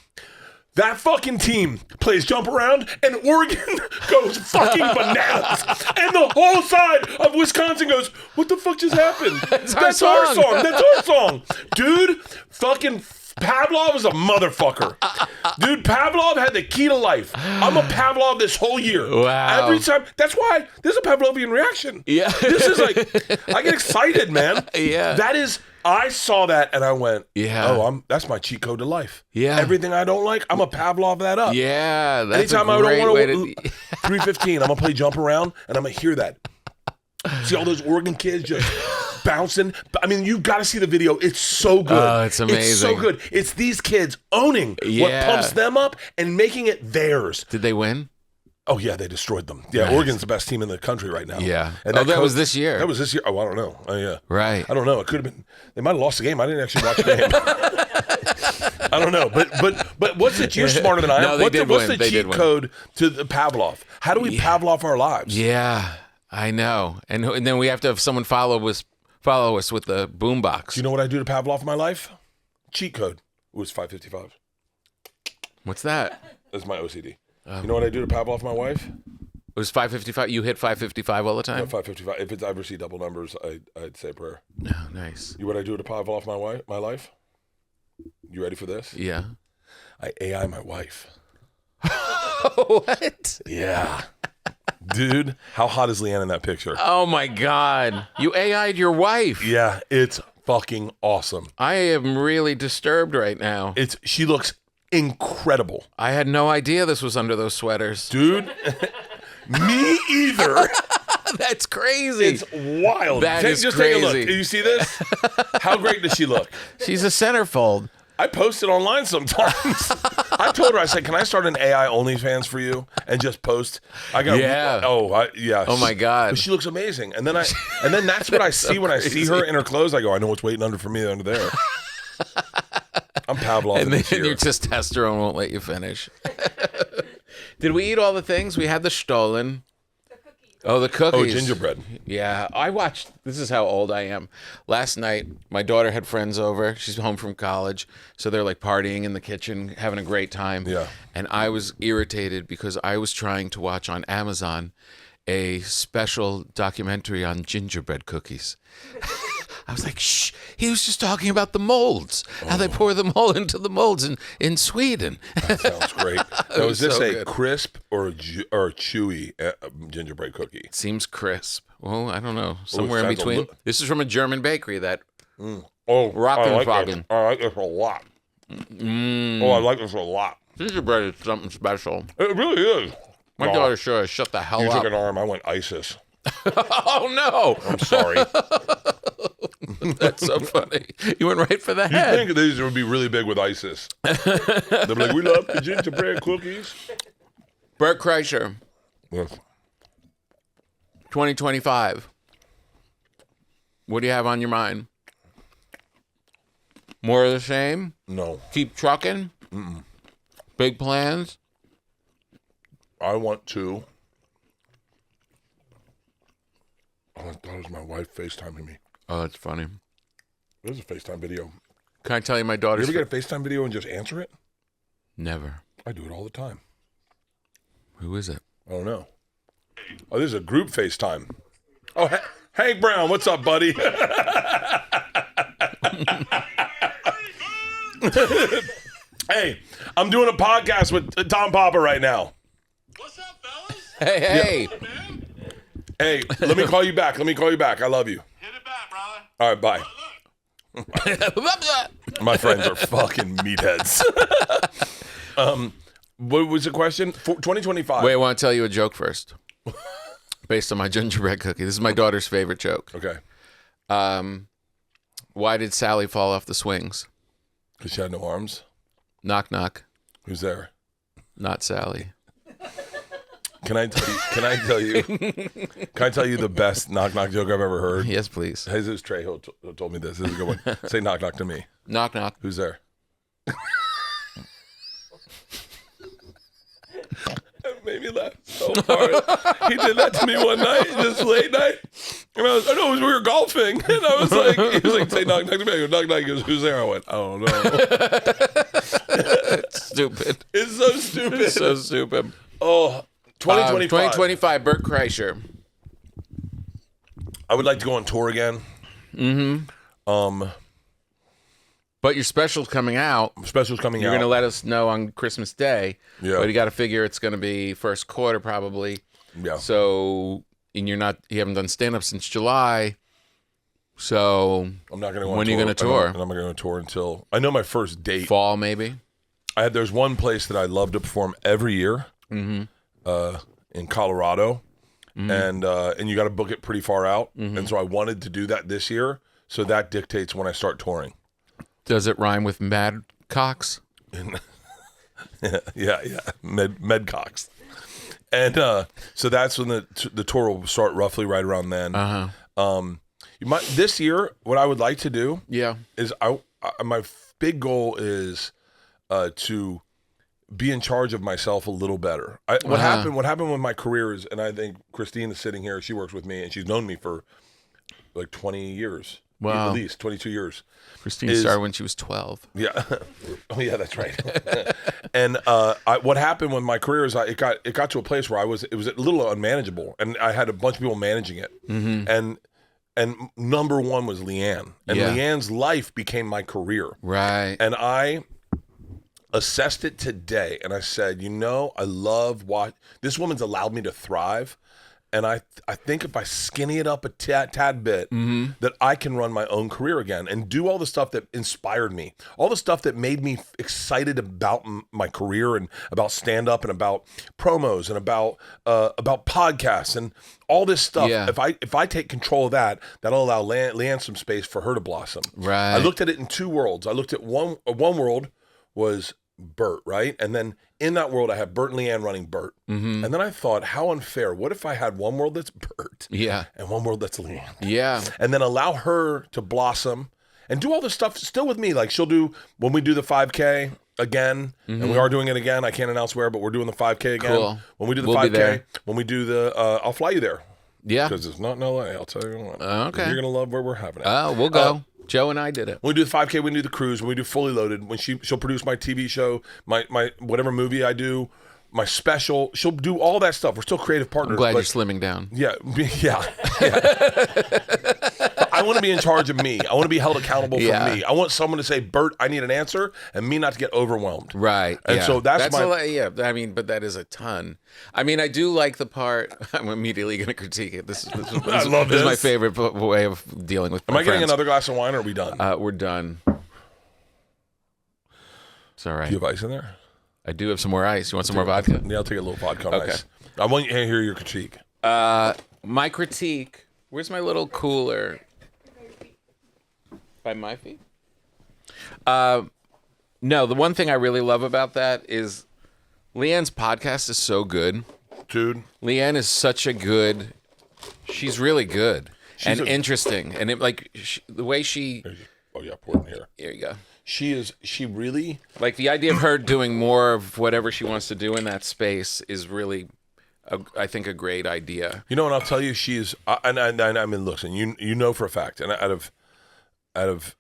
That fucking team plays Jump Around, and Oregon goes fucking bananas. And the whole side of Wisconsin goes, "What the fuck just happened? That's our song. That's our song." Dude, fucking Pavlov is a motherfucker. Dude, Pavlov had the key to life. I'm a Pavlov this whole year. Wow. Every time. That's why this is a Pavlovian reaction. Yeah. This is like, I get excited, man. Yeah. That is, I saw that and I went, yeah. "Oh, that's my cheat code to life." Yeah. Everything I don't like, I'm a Pavlov that up. Yeah. That's Anytime a great I don't way want to... 315, I'm going to play Jump Around and I'm going to hear that. See all those Oregon kids just bouncing. I mean, you got to see the video. It's so good. Oh, it's amazing. It's so good. It's these kids owning what pumps them up and making it theirs. Did they win? Oh yeah, they destroyed them. Yeah, Nice. Oregon's the best team in the country right now. Yeah. And that was this year. That was this year. Oh, I don't know. Oh yeah. Right. I don't know. It could have been. They might have lost the game. I didn't actually watch the game. I don't know. But what's it? You're smarter than I am. No, they did what's win. the They did cheat win. code to the Pavlov? How do we Pavlov our lives? Yeah, I know. And then we have to have someone follow us with the boombox. Do you know what I do to Pavlov my life? Cheat code. It was 555. What's that? That's my OCD. You know what I do to Pavlov my wife? It was 5:55. You hit 5:55 all the time? 555. If I ever see double numbers, I'd say a prayer. Oh, nice. You know what I do to Pavlov my life? You ready for this? Yeah. I AI my wife. What? Yeah. Dude, how hot is Leanne in that picture? Oh, my God. You AI'd your wife. Yeah, it's fucking awesome. I am really disturbed right now. She looks incredible. I had no idea this was under those sweaters. Dude, me either. That's crazy. It's wild. That Just crazy. take a look. You see this? How great does she look? She's a centerfold. I post it online sometimes. I told her, I said, can I start an AI OnlyFans for you and just post? I got Yeah. Yeah. Oh, my God. But she looks amazing. And then that's what I see when I see her in her clothes. I go, I know what's waiting under for me under there. I'm Pavlov. And then your testosterone won't let you finish. Did we eat all the things? We had the Stollen. Oh, the cookies. Oh, gingerbread. Yeah, I watched. This is how old I am. Last night, my daughter had friends over. She's home from college, so they're like partying in the kitchen, having a great time. Yeah. And I was irritated because I was trying to watch on Amazon a special documentary on gingerbread cookies. I was like, shh, he was just talking about the molds, how they pour them all into the molds in Sweden. That sounds great. Now, is this so a good. crisp or a chewy gingerbread cookie? It seems crisp. Well, I don't know. Somewhere in sounds a between. li- This is from a German bakery that Oh, Rockin' I like Foggin'. this. I like this a lot. Oh, I like this a lot. gingerbread is something special. It really is. My daughter sure has shut the hell You up. took an arm. I went ISIS. Oh, no. I'm sorry. That's so funny. You went right for the You head. think these would be really big with ISIS? They'd be like, we love the gingerbread cookies. Bert Kreischer, Yes. 2025. What do you have on your mind? More of the same? No, Keep trucking? Big plans? I want to. Oh, that was my wife FaceTiming me. Oh, that's funny. There's a FaceTime video. Can I tell you my You daughter's... ever get a FaceTime video and just answer it? Never. I do it all the time. Who is it? I don't know. Oh, this is a group FaceTime. Oh, Hank Brown, what's up, buddy? Hey, I'm doing a podcast with Tom Papa right now. What's up, fellas? Hey. Man, Hey, let me call you back. I love you. hit it back, brother. All right, bye. Look, My friends are fucking meatheads. What was the question? 2025. Wait, I want to tell you a joke first. Based on my gingerbread cookie. This is my daughter's favorite joke. Okay. Why did Sally fall off the swings? Because she had no arms. Knock, knock. Who's there? Not Sally. Can I tell you the best knock knock joke I've ever heard? Yes, please. Jesus Trejo told me this. This is a good one. Say knock knock to me. Knock, knock. Who's there? That made me laugh so hard. He did that to me one night, just late night. And I know we were golfing. And I was like, he was like, say knock knock to me. I go, knock knock. He goes, who's there? I went, I don't know. Stupid. It's so stupid. It's so stupid. Oh, 2025. 2025, Bert Kreischer. I would like to go on tour again. But your special's coming out. Specials coming You're out. going to let us know on Christmas Day. Yeah. But you got to figure it's going to be first quarter probably. Yeah. So, and you haven't done stand-up since July. So, I'm not going to go on when are you tour. going to tour? I'm not going to tour until I know my first date. Fall maybe? There's one place that I love to perform every year in Colorado. And you got to book it pretty far out. And so I wanted to do that this year. So that dictates when I start touring. Does it rhyme with Mad Cox? Yeah. Medcox. And so that's when the tour will start roughly right around then. This year, what I would like to do is my big goal is to be in charge of myself a little better. What happened with my career is, and I think Christine is sitting here, she works with me, and she's known me for like 20 years. Wow. At least 22 years. Christine started when she was 12. Yeah. Oh, yeah, that's right. And what happened with my career is it got to a place where it was a little unmanageable, and I had a bunch of people managing it. And number one was Leanne. And Leanne's life became my career. Right. And I assessed it today, and I said, I love what this woman's allowed me to thrive. And I think if I skinny it up a tad bit, that I can run my own career again and do all the stuff that inspired me, all the stuff that made me excited about my career and about stand-up and about promos and about podcasts and all this stuff. Yeah. If I take control of that, that'll allow Leanne some space for her to blossom. Right. I looked at it in two worlds. I looked at one world was Bert, right? And then in that world, I have Bert and Leanne running Bert. And then I thought, how unfair. What if I had one world that's Bert and one world that's Leanne? Yeah. And then allow her to blossom and do all this stuff still with me. Like she'll do, when we do the 5K again, and we are doing it again. I can't announce where, but we're doing the 5K again. Cool. When we do the We'll be 5K, there. when we do the, I'll fly you there. Yeah. Because it's not in LA, I'll tell you what. Okay. You're going to love where we're having it. Oh, we'll go. Joe and I did it. When we do the 5K, when we do the cruise, when we do Fully Loaded, when she'll produce my TV show, my whatever movie I do, my special, she'll do all that stuff. We're still creative partners. I'm glad you're slimming down. Yeah. I want to be in charge of me. I want to be held accountable for me. I want someone to say, Bert, I need an answer, and me not to get overwhelmed. Right. And so that's my... I mean, but that is a ton. I mean, I do like the part, I'm immediately going to critique it. This I love this this. is my favorite way of dealing with Am my I getting friends. another glass of wine, or are we done? We're done. It's all right. Do you have ice in there? I do have some more ice. You want some more vodka? Yeah, I'll take a little vodka on Okay. ice. I want you to hear your critique. My critique. Where's my little cooler? By my feet? No, the one thing I really love about that is Leanne's podcast is so good. Dude. Leanne is such a good. She's really good and interesting, and the way she. Oh yeah, pour it in here. Here you go. She really Like the idea of her doing more of whatever she wants to do in that space is really, I think, a great idea. and I'll tell you, she is. I mean, listen, you know for a fact, and out of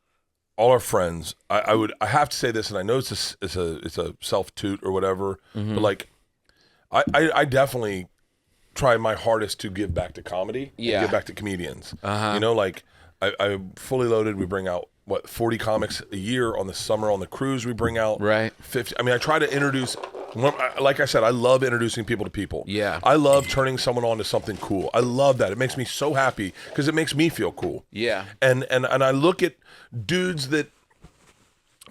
all our friends, I have to say this, and I know it's a self toot or whatever, but like, I definitely try my hardest to give back to comedy, and give back to comedians. Like I Fully Loaded, we bring out 40 comics a year. On the summer on the cruise, we bring out 50. I mean, I try to introduce. Like I said, I love introducing people to people. Yeah. I love turning someone on to something cool. I love that. It makes me so happy because it makes me feel cool. Yeah. And I look at dudes that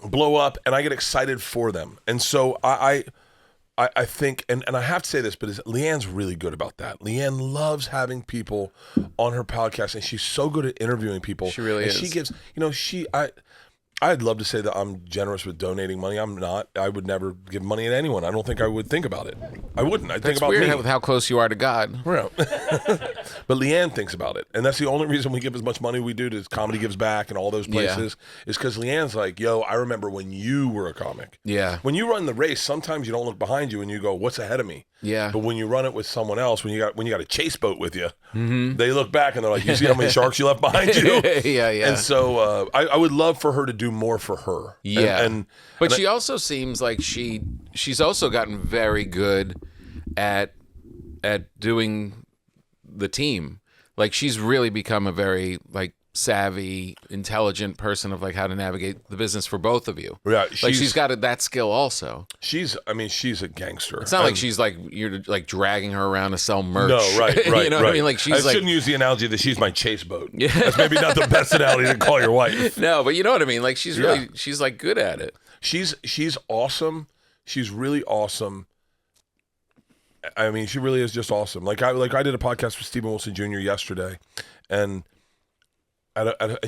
blow up and I get excited for them. And so I think, and I have to say this, but Leanne's really good about that. Leanne loves having people on her podcast, and she's so good at interviewing people. She really is. She gives, I'd love to say that I'm generous with donating money. I'm not. I would never give money to anyone. I don't think I would think about it. I wouldn't. I'd think It's about weird me. with how close you are to God. Right. But Leanne thinks about it. And that's the only reason we give as much money we do to Comedy Gives Back and all those places is because Leanne's like, yo, I remember when you were a comic. Yeah. When you run the race, sometimes you don't look behind you and you go, what's ahead of me? Yeah. But when you run it with someone else, when you got a chase boat with you, they look back and they're like, you see how many sharks you left behind you? Yeah. And so I would love for her to do more for her. Yeah. But she also seems like she's also gotten very good at doing the team. Like she's really become a very savvy, intelligent person of how to navigate the business for both of you. Yeah, she's got that skill also. She's a gangster. It's not like she's you're dragging her around to sell merch. No, right. You know what I mean? I shouldn't use the analogy that she's my chase boat. Yeah. That's maybe not the best analogy to call your wife. No, but you know what I mean? She's really, she's good at it. She's awesome. She's really awesome. I mean, she really is just awesome. I did a podcast with Stephen Wilson Jr. yesterday, and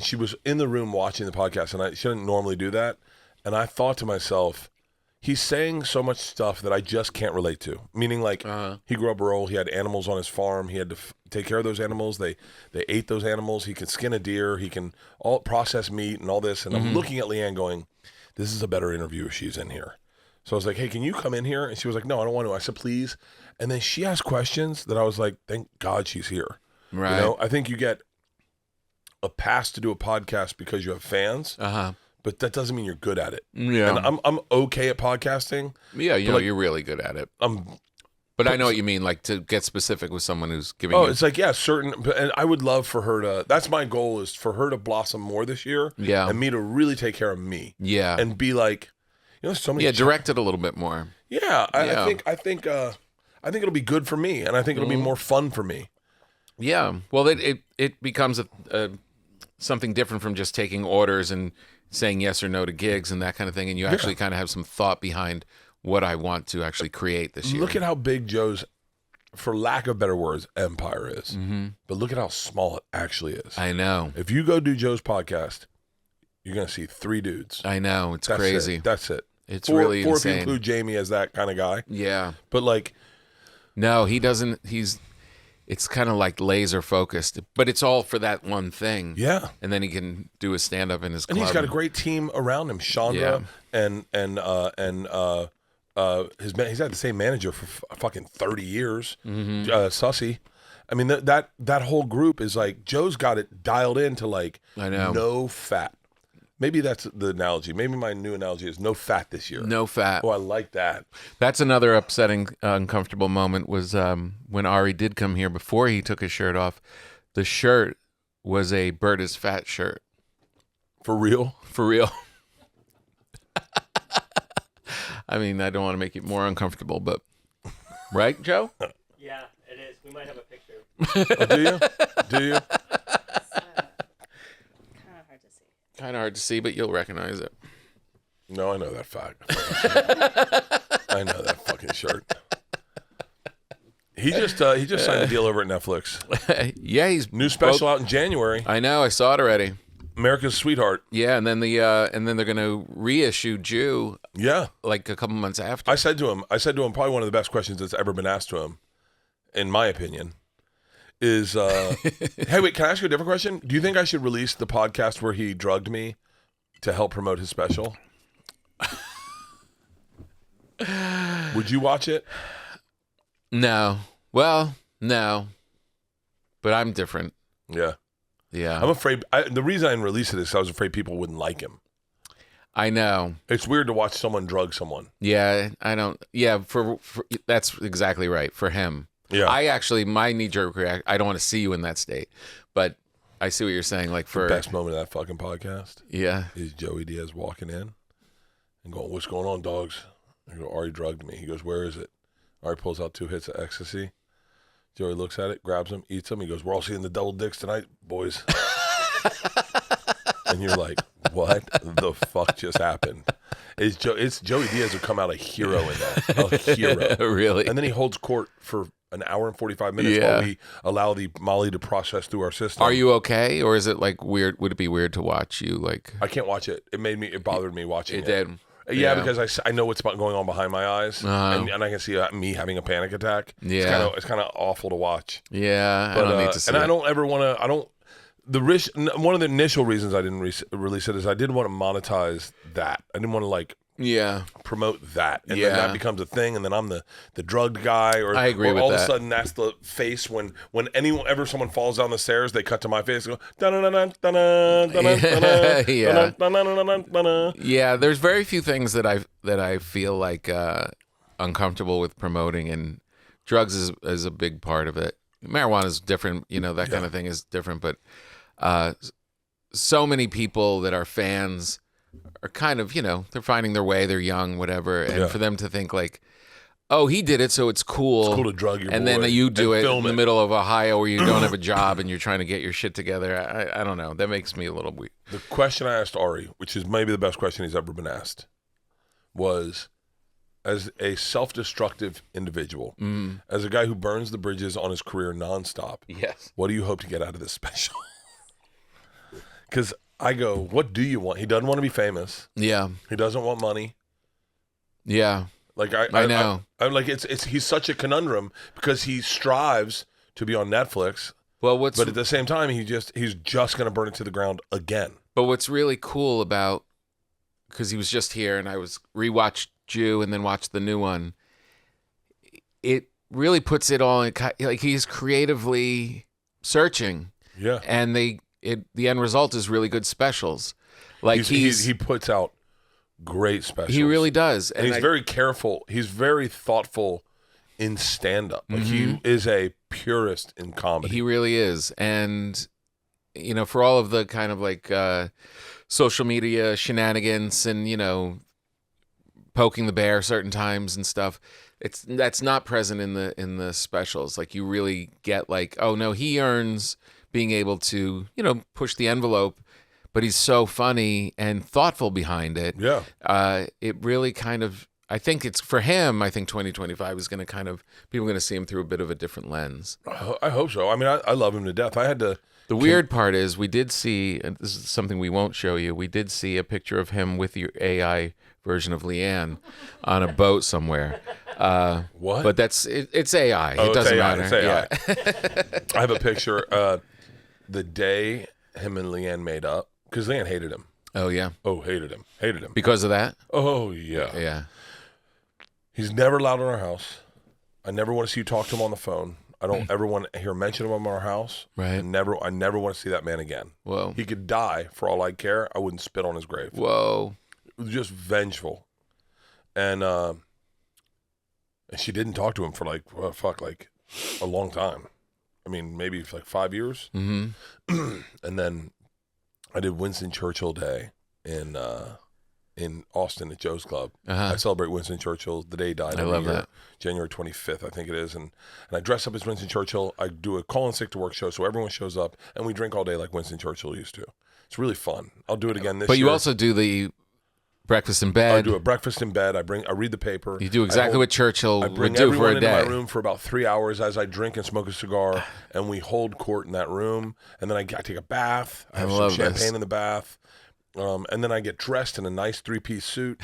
she was in the room watching the podcast, and she didn't normally do that. And I thought to myself, he's saying so much stuff that I just can't relate to. Meaning, like, he grew up rural. He had animals on his farm. He had to take care of those animals. They ate those animals. He can skin a deer. He can all process meat and all this. And I'm looking at Leanne going, this is a better interview if she's in here. So I was like, hey, can you come in here? And she was like, no, I don't want to. I said, please. And then she asked questions that I was like, thank God she's here. Right. You know, I think you get a pass to do a podcast because you have fans. But that doesn't mean you're good at it. Yeah. And I'm okay at podcasting. Yeah, you're really good at it. But I know what you mean, like to get specific with someone who's giving you... it's like, yeah, and I would love for her to, that's my goal, is for her to blossom more this year. Yeah. And me to really take care of me. Yeah. And be like, you know, so many... Yeah, direct it a little bit more. Yeah. I think it'll be good for me, and I think it'll be more fun for me. Yeah. Well, it becomes something different from just taking orders and saying yes or no to gigs and that kind of thing, and you actually kind of have some thought behind what I want to actually create this year. Look at how big Joe's, for lack of better words, empire is. But look at how small it actually is. I know. If you go do Joe's podcast, you're going to see 3 dudes. I know. It's That's crazy. It. That's it. It's four, really four insane. If you include Jamie as that kind of guy. Yeah. But like... No, he doesn't. It's kind of like laser focused, but it's all for that one thing. Yeah. And then he can do a stand up in his club. And he's got a great team around him. Chandra and he's had the same manager for fucking 30 years. Sussy. I mean, that whole group is like, Joe's got it dialed in to like, I know. No fat. Maybe that's the analogy. Maybe my new analogy is no fat this year. No fat. Oh, I like that. That's another upsetting, uncomfortable moment was when Ari did come here before he took his shirt off. The shirt was a Bert is fat shirt. For real? For real. I mean, I don't want to make it more uncomfortable, but... Right, Joe? Yeah, it is. We might have a picture. Oh, do you? Do you? Kind of hard to see, but you'll recognize it. No, I know that fact. I know that fucking shirt. He just signed a deal over at Netflix. Yeah, he's New special out in January. I know, I saw it already. America's Sweetheart. Yeah, and then they're gonna reissue Jew. Yeah, like a couple months after. I said to him, probably one of the best questions that's ever been asked to him, in my opinion, is, hey, wait, can I ask you a different question? Do you think I should release the podcast where he drugged me to help promote his special? Would you watch it? No. Well, no. But I'm different. Yeah. Yeah. I'm afraid, the reason I didn't release it is I was afraid people wouldn't like him. I know. It's weird to watch someone drug someone. Yeah, I don't. Yeah, for that's exactly right for him. Yeah. I actually, my knee-jerk reaction, I don't want to see you in that state, but I see what you're saying. Like for the best moment of that fucking podcast, yeah, is Joey Diaz walking in and going, "What's going on, dogs?" I go, "Ari drugged me." He goes, "Where is it?" Ari pulls out 2 hits of ecstasy. Joey looks at it, grabs them, eats them. He goes, "We're all seeing the double dicks tonight, boys." And you're like, what the fuck just happened? It's Joey Diaz who come out a hero in that. A hero. Really? And then he holds court for an hour and 45 minutes while we allow the Molly to process through our system. Are you okay? Or is it like weird? Would it be weird to watch you like? I can't watch it. It bothered me watching it. It did. Yeah, because I know what's going on behind my eyes, and I can see me having a panic attack. Yeah. It's kind of awful to watch. Yeah, But, I don't need to see and it. I don't ever want to. One of the initial reasons I didn't release it is I didn't want to monetize that. I didn't want to promote that, and then that becomes a thing, and then I'm the drugged guy. Or I agree with all that. of a sudden that's the face when someone falls down the stairs, they cut to my face and go Yeah, there's very few things that I feel like uncomfortable with promoting, and drugs is a big part of it. Marijuana is different, that kind of thing is different, but so many people that are fans are kind of, they're finding their way, they're young, whatever, and for them to think like, oh, he did it, so it's cool. It's cool to drug your and boy then you do and it film in the middle of Ohio where you don't have a job and you're trying to get your shit together. I don't know. That makes me a little weird. The question I asked Ari, which is maybe the best question he's ever been asked, was, as a self-destructive individual, as a guy who burns the bridges on his career nonstop, Yes. what do you hope to get out of this special? Because I go, what do you want? He doesn't want to be famous. Yeah. He doesn't want money. Yeah. Like I know. I'm like he's such a conundrum because he strives to be on Netflix, Well, but at the same time he's just going to burn it to the ground again. But what's really cool about, because he was just here and I was rewatched Jew and then watched the new one, it really puts it all in, like he's creatively searching. Yeah. And the end result is really good specials. Like he puts out great specials. He really does. And he's very careful. He's very thoughtful in stand-up. Like he is a purist in comedy. He really is. And, you know, for all of the kind of like social media shenanigans and, you know, poking the bear certain times and stuff, that's not present in the specials. Like you really get like, oh no, he earns being able to, you know, push the envelope, but he's so funny and thoughtful behind it. Yeah. It really kind of, I think it's for him, I think 2025 is going to kind of, people are going to see him through a bit of a different lens. I hope so. I mean, I love him to death. The weird part is we did see, and this is something we won't show you, we did see a picture of him with your AI version of Leanne on a boat somewhere. What? But it's AI. It doesn't matter. It's AI. Yeah. I have a picture the day him and Leanne made up, because Leanne hated him. Oh, yeah. Oh, hated him. Hated him. Because of that? Oh, yeah. Yeah. He's never allowed in our house. I never want to see you talk to him on the phone. I don't ever want to hear mention of him in our house. Right. I never want to see that man again. Whoa. He could die for all I care. I wouldn't spit on his grave. Whoa. It was just vengeful. And she didn't talk to him for like a long time. I mean, maybe for like 5 years. Mm-hmm. And then I did Winston Churchill Day in Austin at Joe's Club. Uh-huh. I celebrate Winston Churchill the day he died. I love that. January 25th, I think it is. And I dress up as Winston Churchill. I do a call in sick to work show, so everyone shows up, and we drink all day like Winston Churchill used to. It's really fun. I'll do it again this year. But you also do the breakfast in bed. I do a breakfast in bed. I read the paper. You do exactly what Churchill I bring would do for a everyone day. into my room for about 3 hours as I drink and smoke a cigar, and we hold court in that room. And then I take a bath. I have some champagne in the bath. And then I get dressed in a nice 3-piece suit.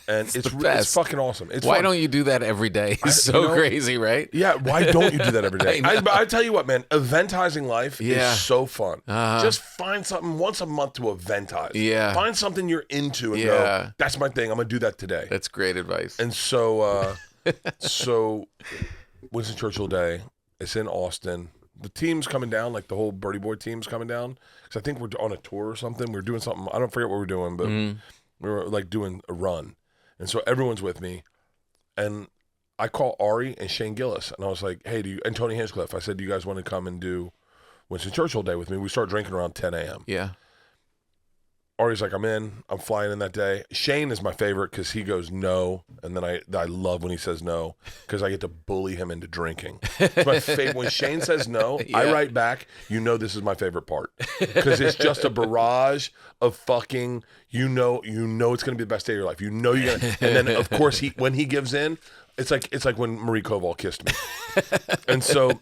And it's fucking awesome. It's Why fun. don't you do that every day? It's so crazy, right? Yeah, why don't you do that every day? I I tell you what, man, eventizing life is so fun. Just find something once a month to eventize. Yeah. Find something you're into and go, that's my thing. I'm going to do that today. That's great advice. And so, Winston Churchill Day, it's in Austin. The team's coming down, like the whole Birdie Boy team's coming down. Because I think we're on a tour or something. We're doing something. I don't forget what we're doing, but we were like doing a run. And so everyone's with me. And I call Ari and Shane Gillis. And I was like, hey, and Tony Hinchcliffe. I said, do you guys want to come and do Winston Churchill Day with me? We start drinking around 10 a.m. Yeah. Ari's like, I'm flying in that day. Shane is my favorite because he goes no. And then I love when he says no because I get to bully him into drinking. It's my favorite. When Shane says no, I write back, this is my favorite part. Because it's just a barrage of fucking, you know it's going to be the best day of your life. You're going to. And then, of course, when he gives in, it's like when Marie Koval kissed me. And so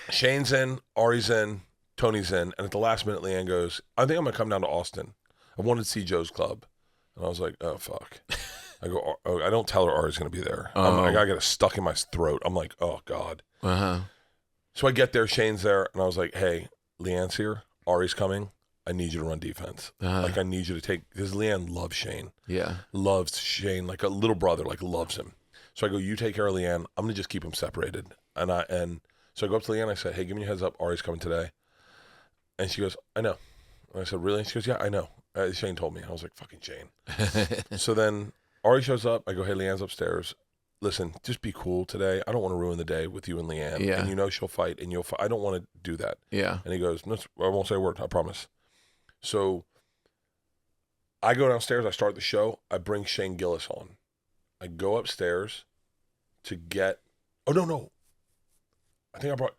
Shane's in, Ari's in, Tony's in, and at the last minute, Leanne goes, I think I'm going to come down to Austin. I wanted to see Joe's Club. And I was like, oh, fuck. I go, I don't tell her Ari's going to be there. I got it stuck in my throat. I'm like, oh, God. Uh-huh. So I get there, Shane's there, and I was like, hey, Leanne's here. Ari's coming. I need you to run defense. Uh-huh. Like, I need you to take, because Leanne loves Shane. Yeah. Loves Shane like a little brother, like loves him. So I go, you take care of Leanne. I'm going to just keep them separated. And so I go up to Leanne. I said, hey, give me a heads up. Ari's coming today. And she goes, I know. And I said, really? And she goes, yeah, I know. Shane told me. I was like, fucking Shane. So then Ari shows up. I go, hey, Leanne's upstairs. Listen, just be cool today. I don't want to ruin the day with you and Leanne. Yeah. And she'll fight and you'll fight. I don't want to do that. Yeah. And he goes, no, I won't say a word. I promise. So I go downstairs. I start the show. I bring Shane Gillis on. I go upstairs to get, no. I think I brought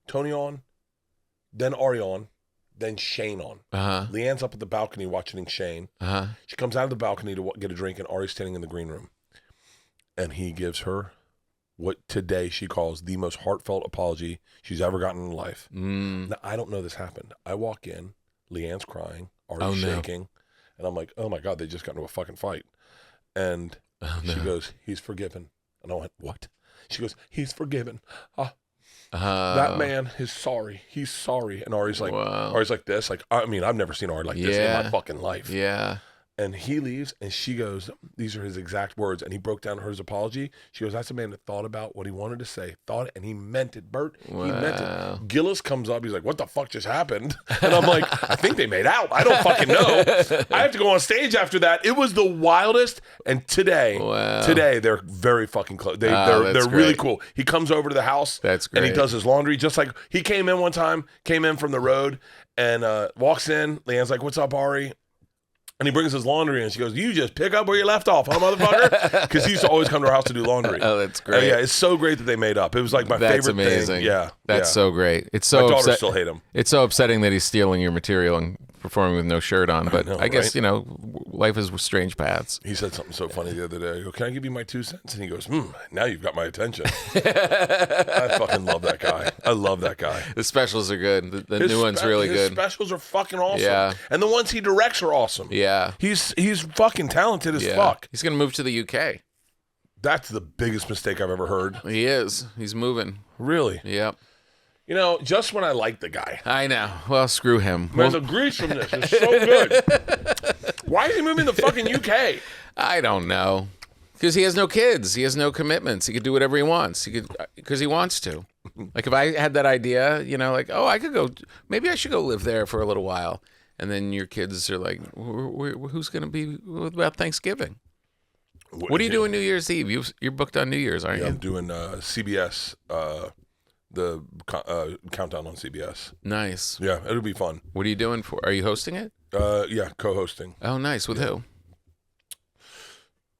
Tony on. Then Ari on, then Shane on. Uh-huh. Leanne's up at the balcony watching Shane. Uh-huh. She comes out of the balcony to get a drink, and Ari's standing in the green room. And he gives her what today she calls the most heartfelt apology she's ever gotten in life. Now, I don't know this happened. I walk in, Leanne's crying, Ari's shaking, and I'm like, oh my God, they just got into a fucking fight. And Oh, no. She goes, he's forgiven. And I went, what? She goes, he's forgiven. That man is sorry. He's sorry. And Ari's like, Wow. Ari's like this. Like, I mean, I've never seen Ari like this in my fucking life. Yeah. And he leaves, and she goes, these are his exact words. And he broke down her apology. She goes, that's a man that thought about what he wanted to say, thought it, and he meant it, Bert. He meant it. Gillis comes up. He's like, what the fuck just happened? And I'm like, I think they made out. I don't fucking know. I have to go on stage after that. It was the wildest. And today, they're very fucking close. They're really cool. He comes over to the house. That's great. And he does his laundry. Just like he came in one time, came in from the road, and walks in. Leanne's like, what's up, Ari? And he brings his laundry in. She goes, you just pick up where you left off, huh, motherfucker? Because he used to always come to our house to do laundry. Oh, that's great. Yeah, it's so great that they made up. It was like my favorite amazing. thing. Yeah. That's so great. It's so my daughters still hate him. It's so upsetting that he's stealing your material and performing with no shirt on. But know, I guess, right? you know, life is strange paths. He said something so funny the other day. I go, can I give you my 2 cents? And he goes, now you've got my attention. I fucking love that guy. I love that guy. The specials are good. The new one's really his good. Specials are fucking awesome. Yeah. And the ones he directs are awesome. Yeah. He's fucking talented as fuck. He's going to move to the UK. That's the biggest mistake I've ever heard. He is. He's moving. Really? Yep. You know, just when I like the guy. I know. Well, screw him. Man, the grease from this is so good. Why is he moving to the fucking UK? I don't know. Because he has no kids. He has no commitments. He could do whatever he wants. Because he wants to. Like if I had that idea, you know, like, oh, I could go, maybe I should go live there for a little while. And then your kids are like, who's going to be, what about Thanksgiving? What are you doing New Year's Eve? You're booked on New Year's, aren't you? I'm doing CBS, the countdown on CBS. Nice. Yeah, it'll be fun. What are you doing for? Are you hosting it? Yeah, co-hosting. Oh, nice. With who?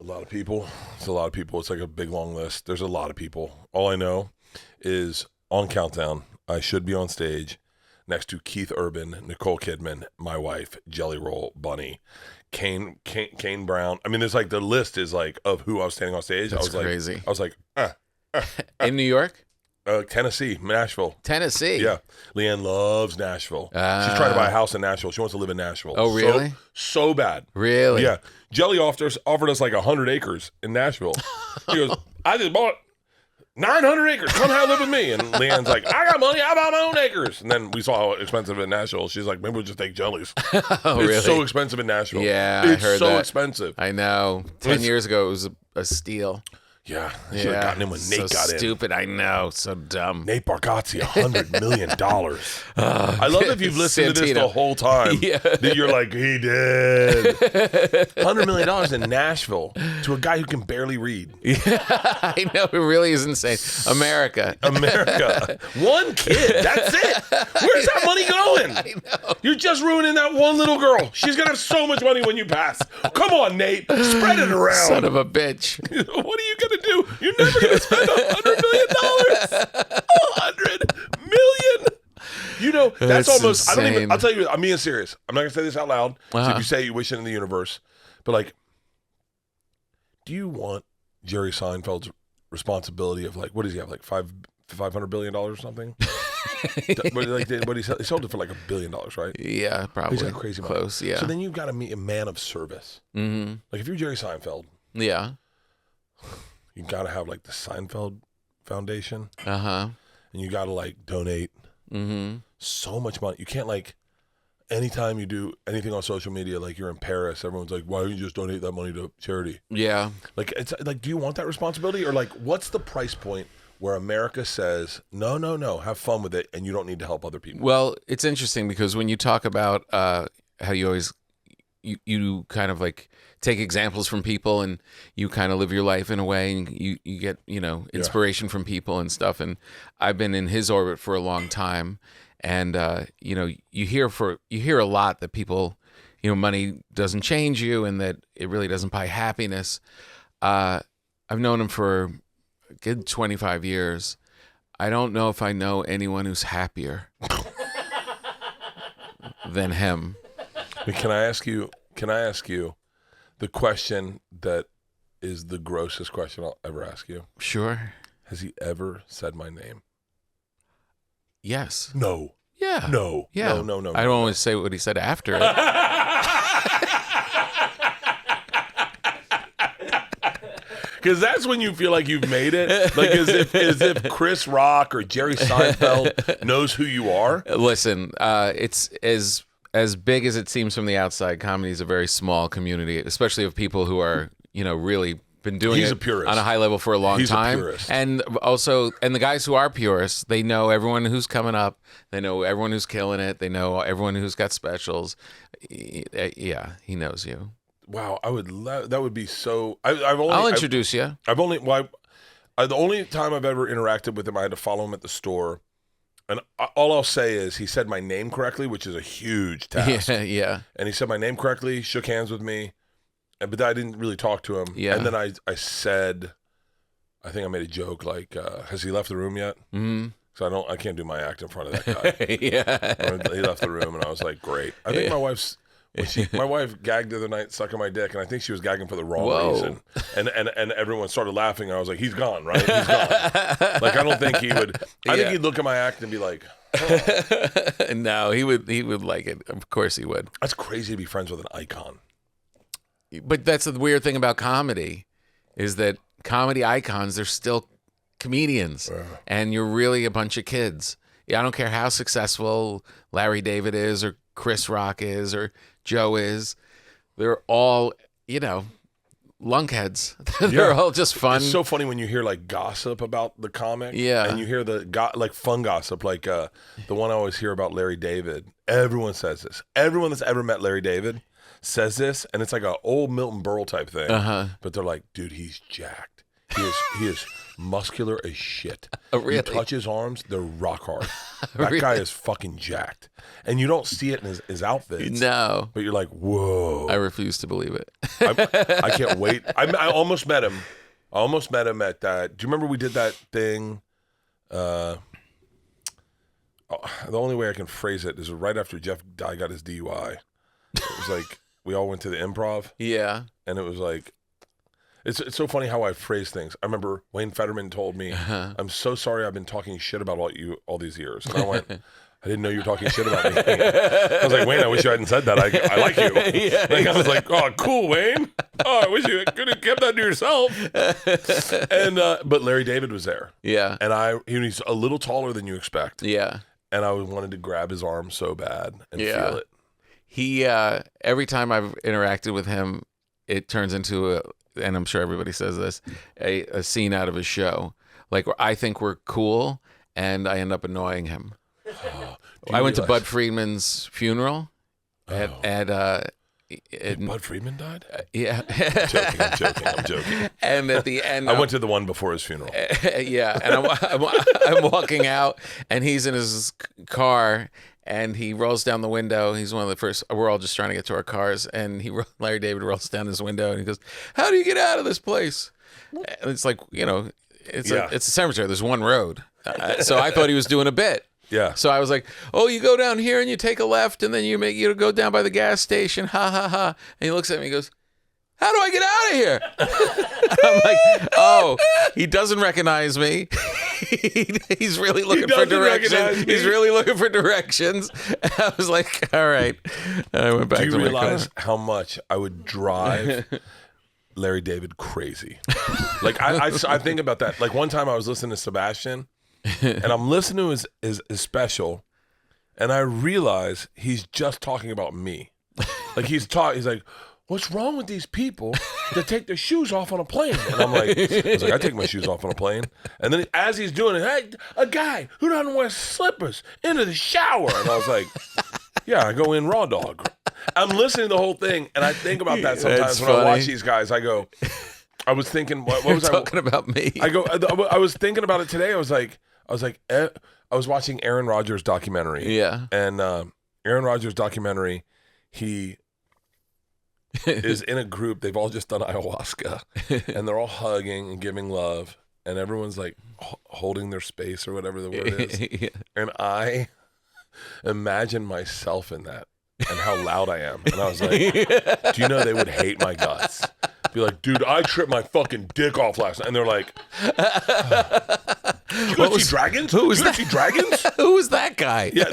A lot of people. It's a lot of people. It's like a big long list. There's a lot of people. All I know is on Countdown, I should be on stage next to Keith Urban, Nicole Kidman, my wife, Jelly Roll, Bunny, Kane Brown. I mean, there's like the list is like of who I was standing on stage. That's I was crazy. I was like, In New York? Tennessee, Nashville. Tennessee. Yeah. Leanne loves Nashville. She's trying to buy a house in Nashville. She wants to live in Nashville. Oh, really? So bad. Really? Yeah. Jelly offered us like 100 acres in Nashville. He goes, I just bought 900 acres. Come live with me. And Leanne's like, I got money. I bought my own acres. And then we saw how expensive in Nashville. She's like, maybe we'll just take Jellies. Oh, it's really? so expensive in Nashville. Yeah, it's I heard so that. expensive. I know. 10 years ago, it was a steal. Yeah. I should have gotten in when Nate got in. So stupid. I know. So dumb. Nate Bargatze, $100 million. I love if you've listened to this the whole time. Yeah. That you're like, he did. $100 million in Nashville to a guy who can barely read. Yeah, I know. It really is insane. America. One kid. That's it. Where's that money going? I know. You're just ruining that one little girl. She's going to have so much money when you pass. Come on, Nate. Spread it around. Son of a bitch. What are you going to do? You're never going to spend $100 million. $100 million. You know, that's almost, insane. I'll tell you, I'm being serious. I'm not going to say this out loud. So if you say you wish it in the universe, but like, do you want Jerry Seinfeld's responsibility of like, what does he have, like $500 billion or something? But he sold it for like $1 billion, right? Yeah, probably. He's got crazy money. Close, yeah. So then you've got to meet a man of service. Mm-hmm. Like if you're Jerry Seinfeld, Yeah. you got to have like the Seinfeld Foundation. Uh-huh. And you got to like donate so much money. You can't like, anytime you do anything on social media, like you're in Paris, everyone's like, why don't you just donate that money to charity? Yeah. Like, it's like, do you want that responsibility? Or like, what's the price point where America says, no, have fun with it, and you don't need to help other people? Well, it's interesting because when you talk about how you always, you kind of like take examples from people and you kind of live your life in a way and you get, you know, inspiration from people and stuff. And I've been in his orbit for a long time. And, you know, you hear a lot that people, you know, money doesn't change you and that it really doesn't buy happiness. I've known him for a good 25 years. I don't know if I know anyone who's happier than him. Can I ask you the question that is the grossest question I'll ever ask you? Sure. Has he ever said my name? Yes. No. Yeah. No. Yeah. No. I don't want to say what he said after it. Because that's when you feel like you've made it. Like as if Chris Rock or Jerry Seinfeld knows who you are. Listen, it's as big as it seems from the outside. Comedy is a very small community, especially of people who are, really been doing He's it a purist. on a high level for a long He's a time. purist. And the guys who are purists, they know everyone who's coming up. They know everyone who's killing it. They know everyone who's got specials. He knows you. Wow, I would love that. Would be so. I'll introduce you. The only time I've ever interacted with him, I had to follow him at the store, and all I'll say is he said my name correctly, which is a huge task. Yeah. And he said my name correctly, shook hands with me, but I didn't really talk to him. Yeah. And then I said, I think I made a joke like, "Has he left the room yet?" Mm-hmm. So I can't do my act in front of that guy. Yeah. He left the room, and I was like, "Great." I think my wife's. My wife gagged the other night sucking my dick, and I think she was gagging for the wrong reason. And everyone started laughing, and I was like, he's gone, right? He's gone. Like, I don't think he would. I think he'd look at my act and be like, oh. No, he would like it. Of course he would. That's crazy to be friends with an icon. But that's the weird thing about comedy is that comedy icons, they're still comedians. And you're really a bunch of kids. I don't care how successful Larry David is or Chris Rock is or Joe is. They're all, lunkheads. They're all just fun. It's so funny when you hear like gossip about the comic. Yeah. And you hear like fun gossip, like the one I always hear about Larry David. Everyone says this. Everyone that's ever met Larry David says this, and it's like an old Milton Berle type thing. But they're like, dude, he's jacked. He is muscular as shit. Really? You touch his arms, they're rock hard. That guy is fucking jacked. And you don't see it in his outfits. No. But you're like, whoa. I refuse to believe it. I can't wait. I almost met him. I almost met him at that. Do you remember we did that thing? The only way I can phrase it is right after Jeff Dye got his DUI. It was like we all went to the Improv. Yeah. And it was like, it's so funny how I phrase things. I remember Wayne Fetterman told me, I'm so sorry I've been talking shit about all these years. And I went, I didn't know you were talking shit about me. I was like, Wayne, I wish you hadn't said that. I like you. Yeah, like, I was like, oh, cool, Wayne. Oh, I wish you could have kept that to yourself. And but Larry David was there. Yeah. And he's a little taller than you expect. Yeah. And I wanted to grab his arm so bad and feel it. He every time I've interacted with him, it turns into and I'm sure everybody says this, a scene out of his show. Like, I think we're cool, and I end up annoying him. I went to Bud Friedman's funeral. Bud Friedman died? Yeah. I'm joking. And at the end... I went to the one before his funeral. Yeah, and I'm walking out, and he's in his car, and he rolls down the window. He's one of the first. We're all just trying to get to our cars, and Larry David rolls down his window, and he goes, "How do you get out of this place?" And it's like, it's a cemetery. There's one road, so I thought he was doing a bit. Yeah. So I was like, "Oh, you go down here and you take a left, and then you go down by the gas station." Ha ha ha! And he looks at me, and he goes, "How do I get out of here?" I'm like, "Oh, he doesn't recognize me. He's really looking for directions. He's really looking for directions." And I was like, "All right." And I went back to my car. Do you realize how much I would drive Larry David crazy? Like I think about that. Like one time I was listening to Sebastian, and I'm listening to his special, and I realize he's just talking about me. Like he's like, what's wrong with these people that take their shoes off on a plane? And I take my shoes off on a plane. And then as he's doing it, hey, a guy who doesn't wear slippers into the shower. And I was like, yeah, I go in raw dog. I'm listening to the whole thing, and I think about that sometimes when I watch these guys. I was thinking, what was I talking about me? I was thinking about it today. I was watching Aaron Rodgers' documentary. Yeah. And Aaron Rodgers' documentary, he is in a group. They've all just done ayahuasca, and they're all hugging and giving love, and everyone's like holding their space or whatever the word is. Yeah. And I imagine myself in that and how loud I am. And I was like, do you know they would hate my guts? Be like, dude, I tripped my fucking dick off last night. And they're like, You go see dragons? Who was you go that? see dragons? Who was that guy? Yeah,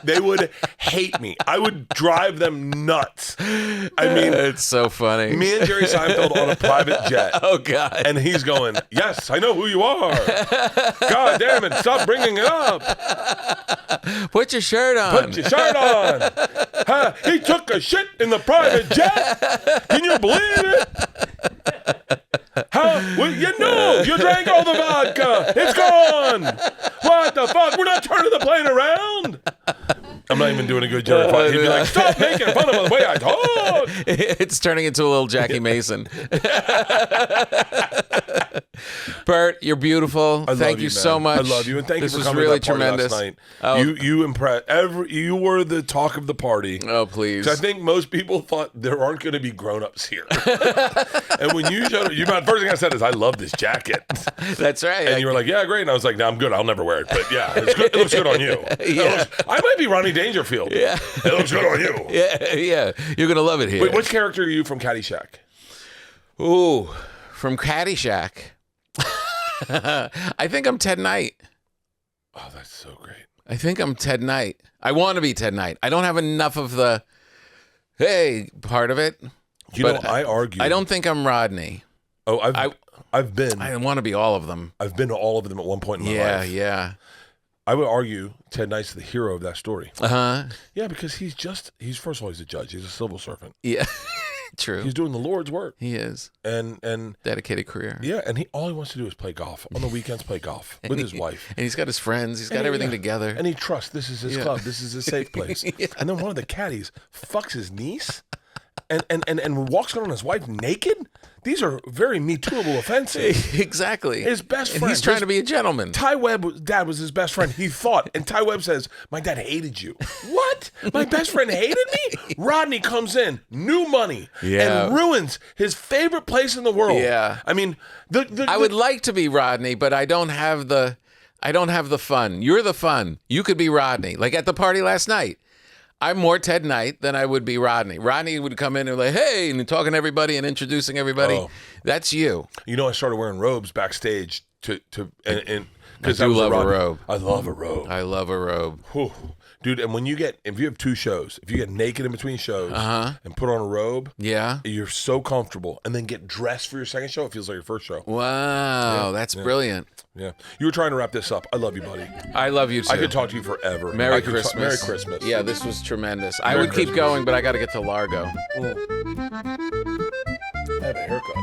they would hate me. I would drive them nuts. I mean, It's so funny. me and Jerry Seinfeld on a private jet. Oh, God. And he's going, yes, I know who you are. God damn it, stop bringing it up. Put your shirt on. Put your shirt on. Huh? He took a shit in the private jet. Can you believe it? Huh? Well, you drank all the vodka. It's gone. What the fuck? We're not turning the plane around. I'm not even doing a good Jerry Seinfeld. He'd be like, stop making fun of the way I talk. It's turning into a little Jackie Mason. Bert, you're beautiful. Thank you so much. I love you, and thank you for coming really to that party tremendous. last night. Oh. You impressed. You were the talk of the party. Oh, please. 'Cause I think most people thought there aren't going to be grown-ups here. And when you showed up, the first thing I said is, I love this jacket. That's right. And you were like, yeah, great. And I was like, no, I'm good. I'll never wear it. But yeah, it's good. It looks good on you. Yeah. I might be Ronnie Dangerfield. Yeah. It looks good on you. Yeah. You're going to love it here. Wait, which character are you from Caddyshack? Ooh, from Caddyshack. I think I'm Ted Knight. Oh, that's so great. I think I'm Ted Knight. I want to be Ted Knight. I don't have enough of the, hey, part of it. You know, I argue. I don't think I'm Rodney. Oh, I've been. I want to be all of them. I've been to all of them at one point in my life. Yeah. I would argue Ted Knight's the hero of that story. Uh-huh. Yeah, because he's first of all, he's a judge. He's a civil servant. Yeah. True. He's doing the Lord's work. He is. And Dedicated career. yeah, and all he wants to do is play golf. On the weekends, play golf with his wife. And he's got his friends. He's got everything together. And he trusts this is his club. This is his safe place. And then one of the caddies fucks his niece and walks on his wife naked. These are very Me Tooable offenses. Exactly. His best friend. And he's trying to be a gentleman. Ty Webb's dad was his best friend. He thought. And Ty Webb says, my dad hated you. What? My best friend hated me? Rodney comes in, new money, and ruins his favorite place in the world. Yeah. I mean, I would like to be Rodney, but I don't have the fun. You're the fun. You could be Rodney. Like at the party last night. I'm more Ted Knight than I would be Rodney. Rodney would come in and like, hey, and talking to everybody and introducing everybody. Oh. That's you. You know, I started wearing robes backstage because I do love a robe. I love a robe. I love a robe. Whew. Dude, and if you have two shows, if you get naked in between shows and put on a robe, you're so comfortable, and then get dressed for your second show, it feels like your first show. Wow, that's brilliant. Yeah. You were trying to wrap this up. I love you, buddy. I love you too. I could talk to you forever. Merry Christmas. Merry Christmas. Yeah, this was tremendous. I Merry would keep Christmas. going, but I got to get to Largo. I have a haircut.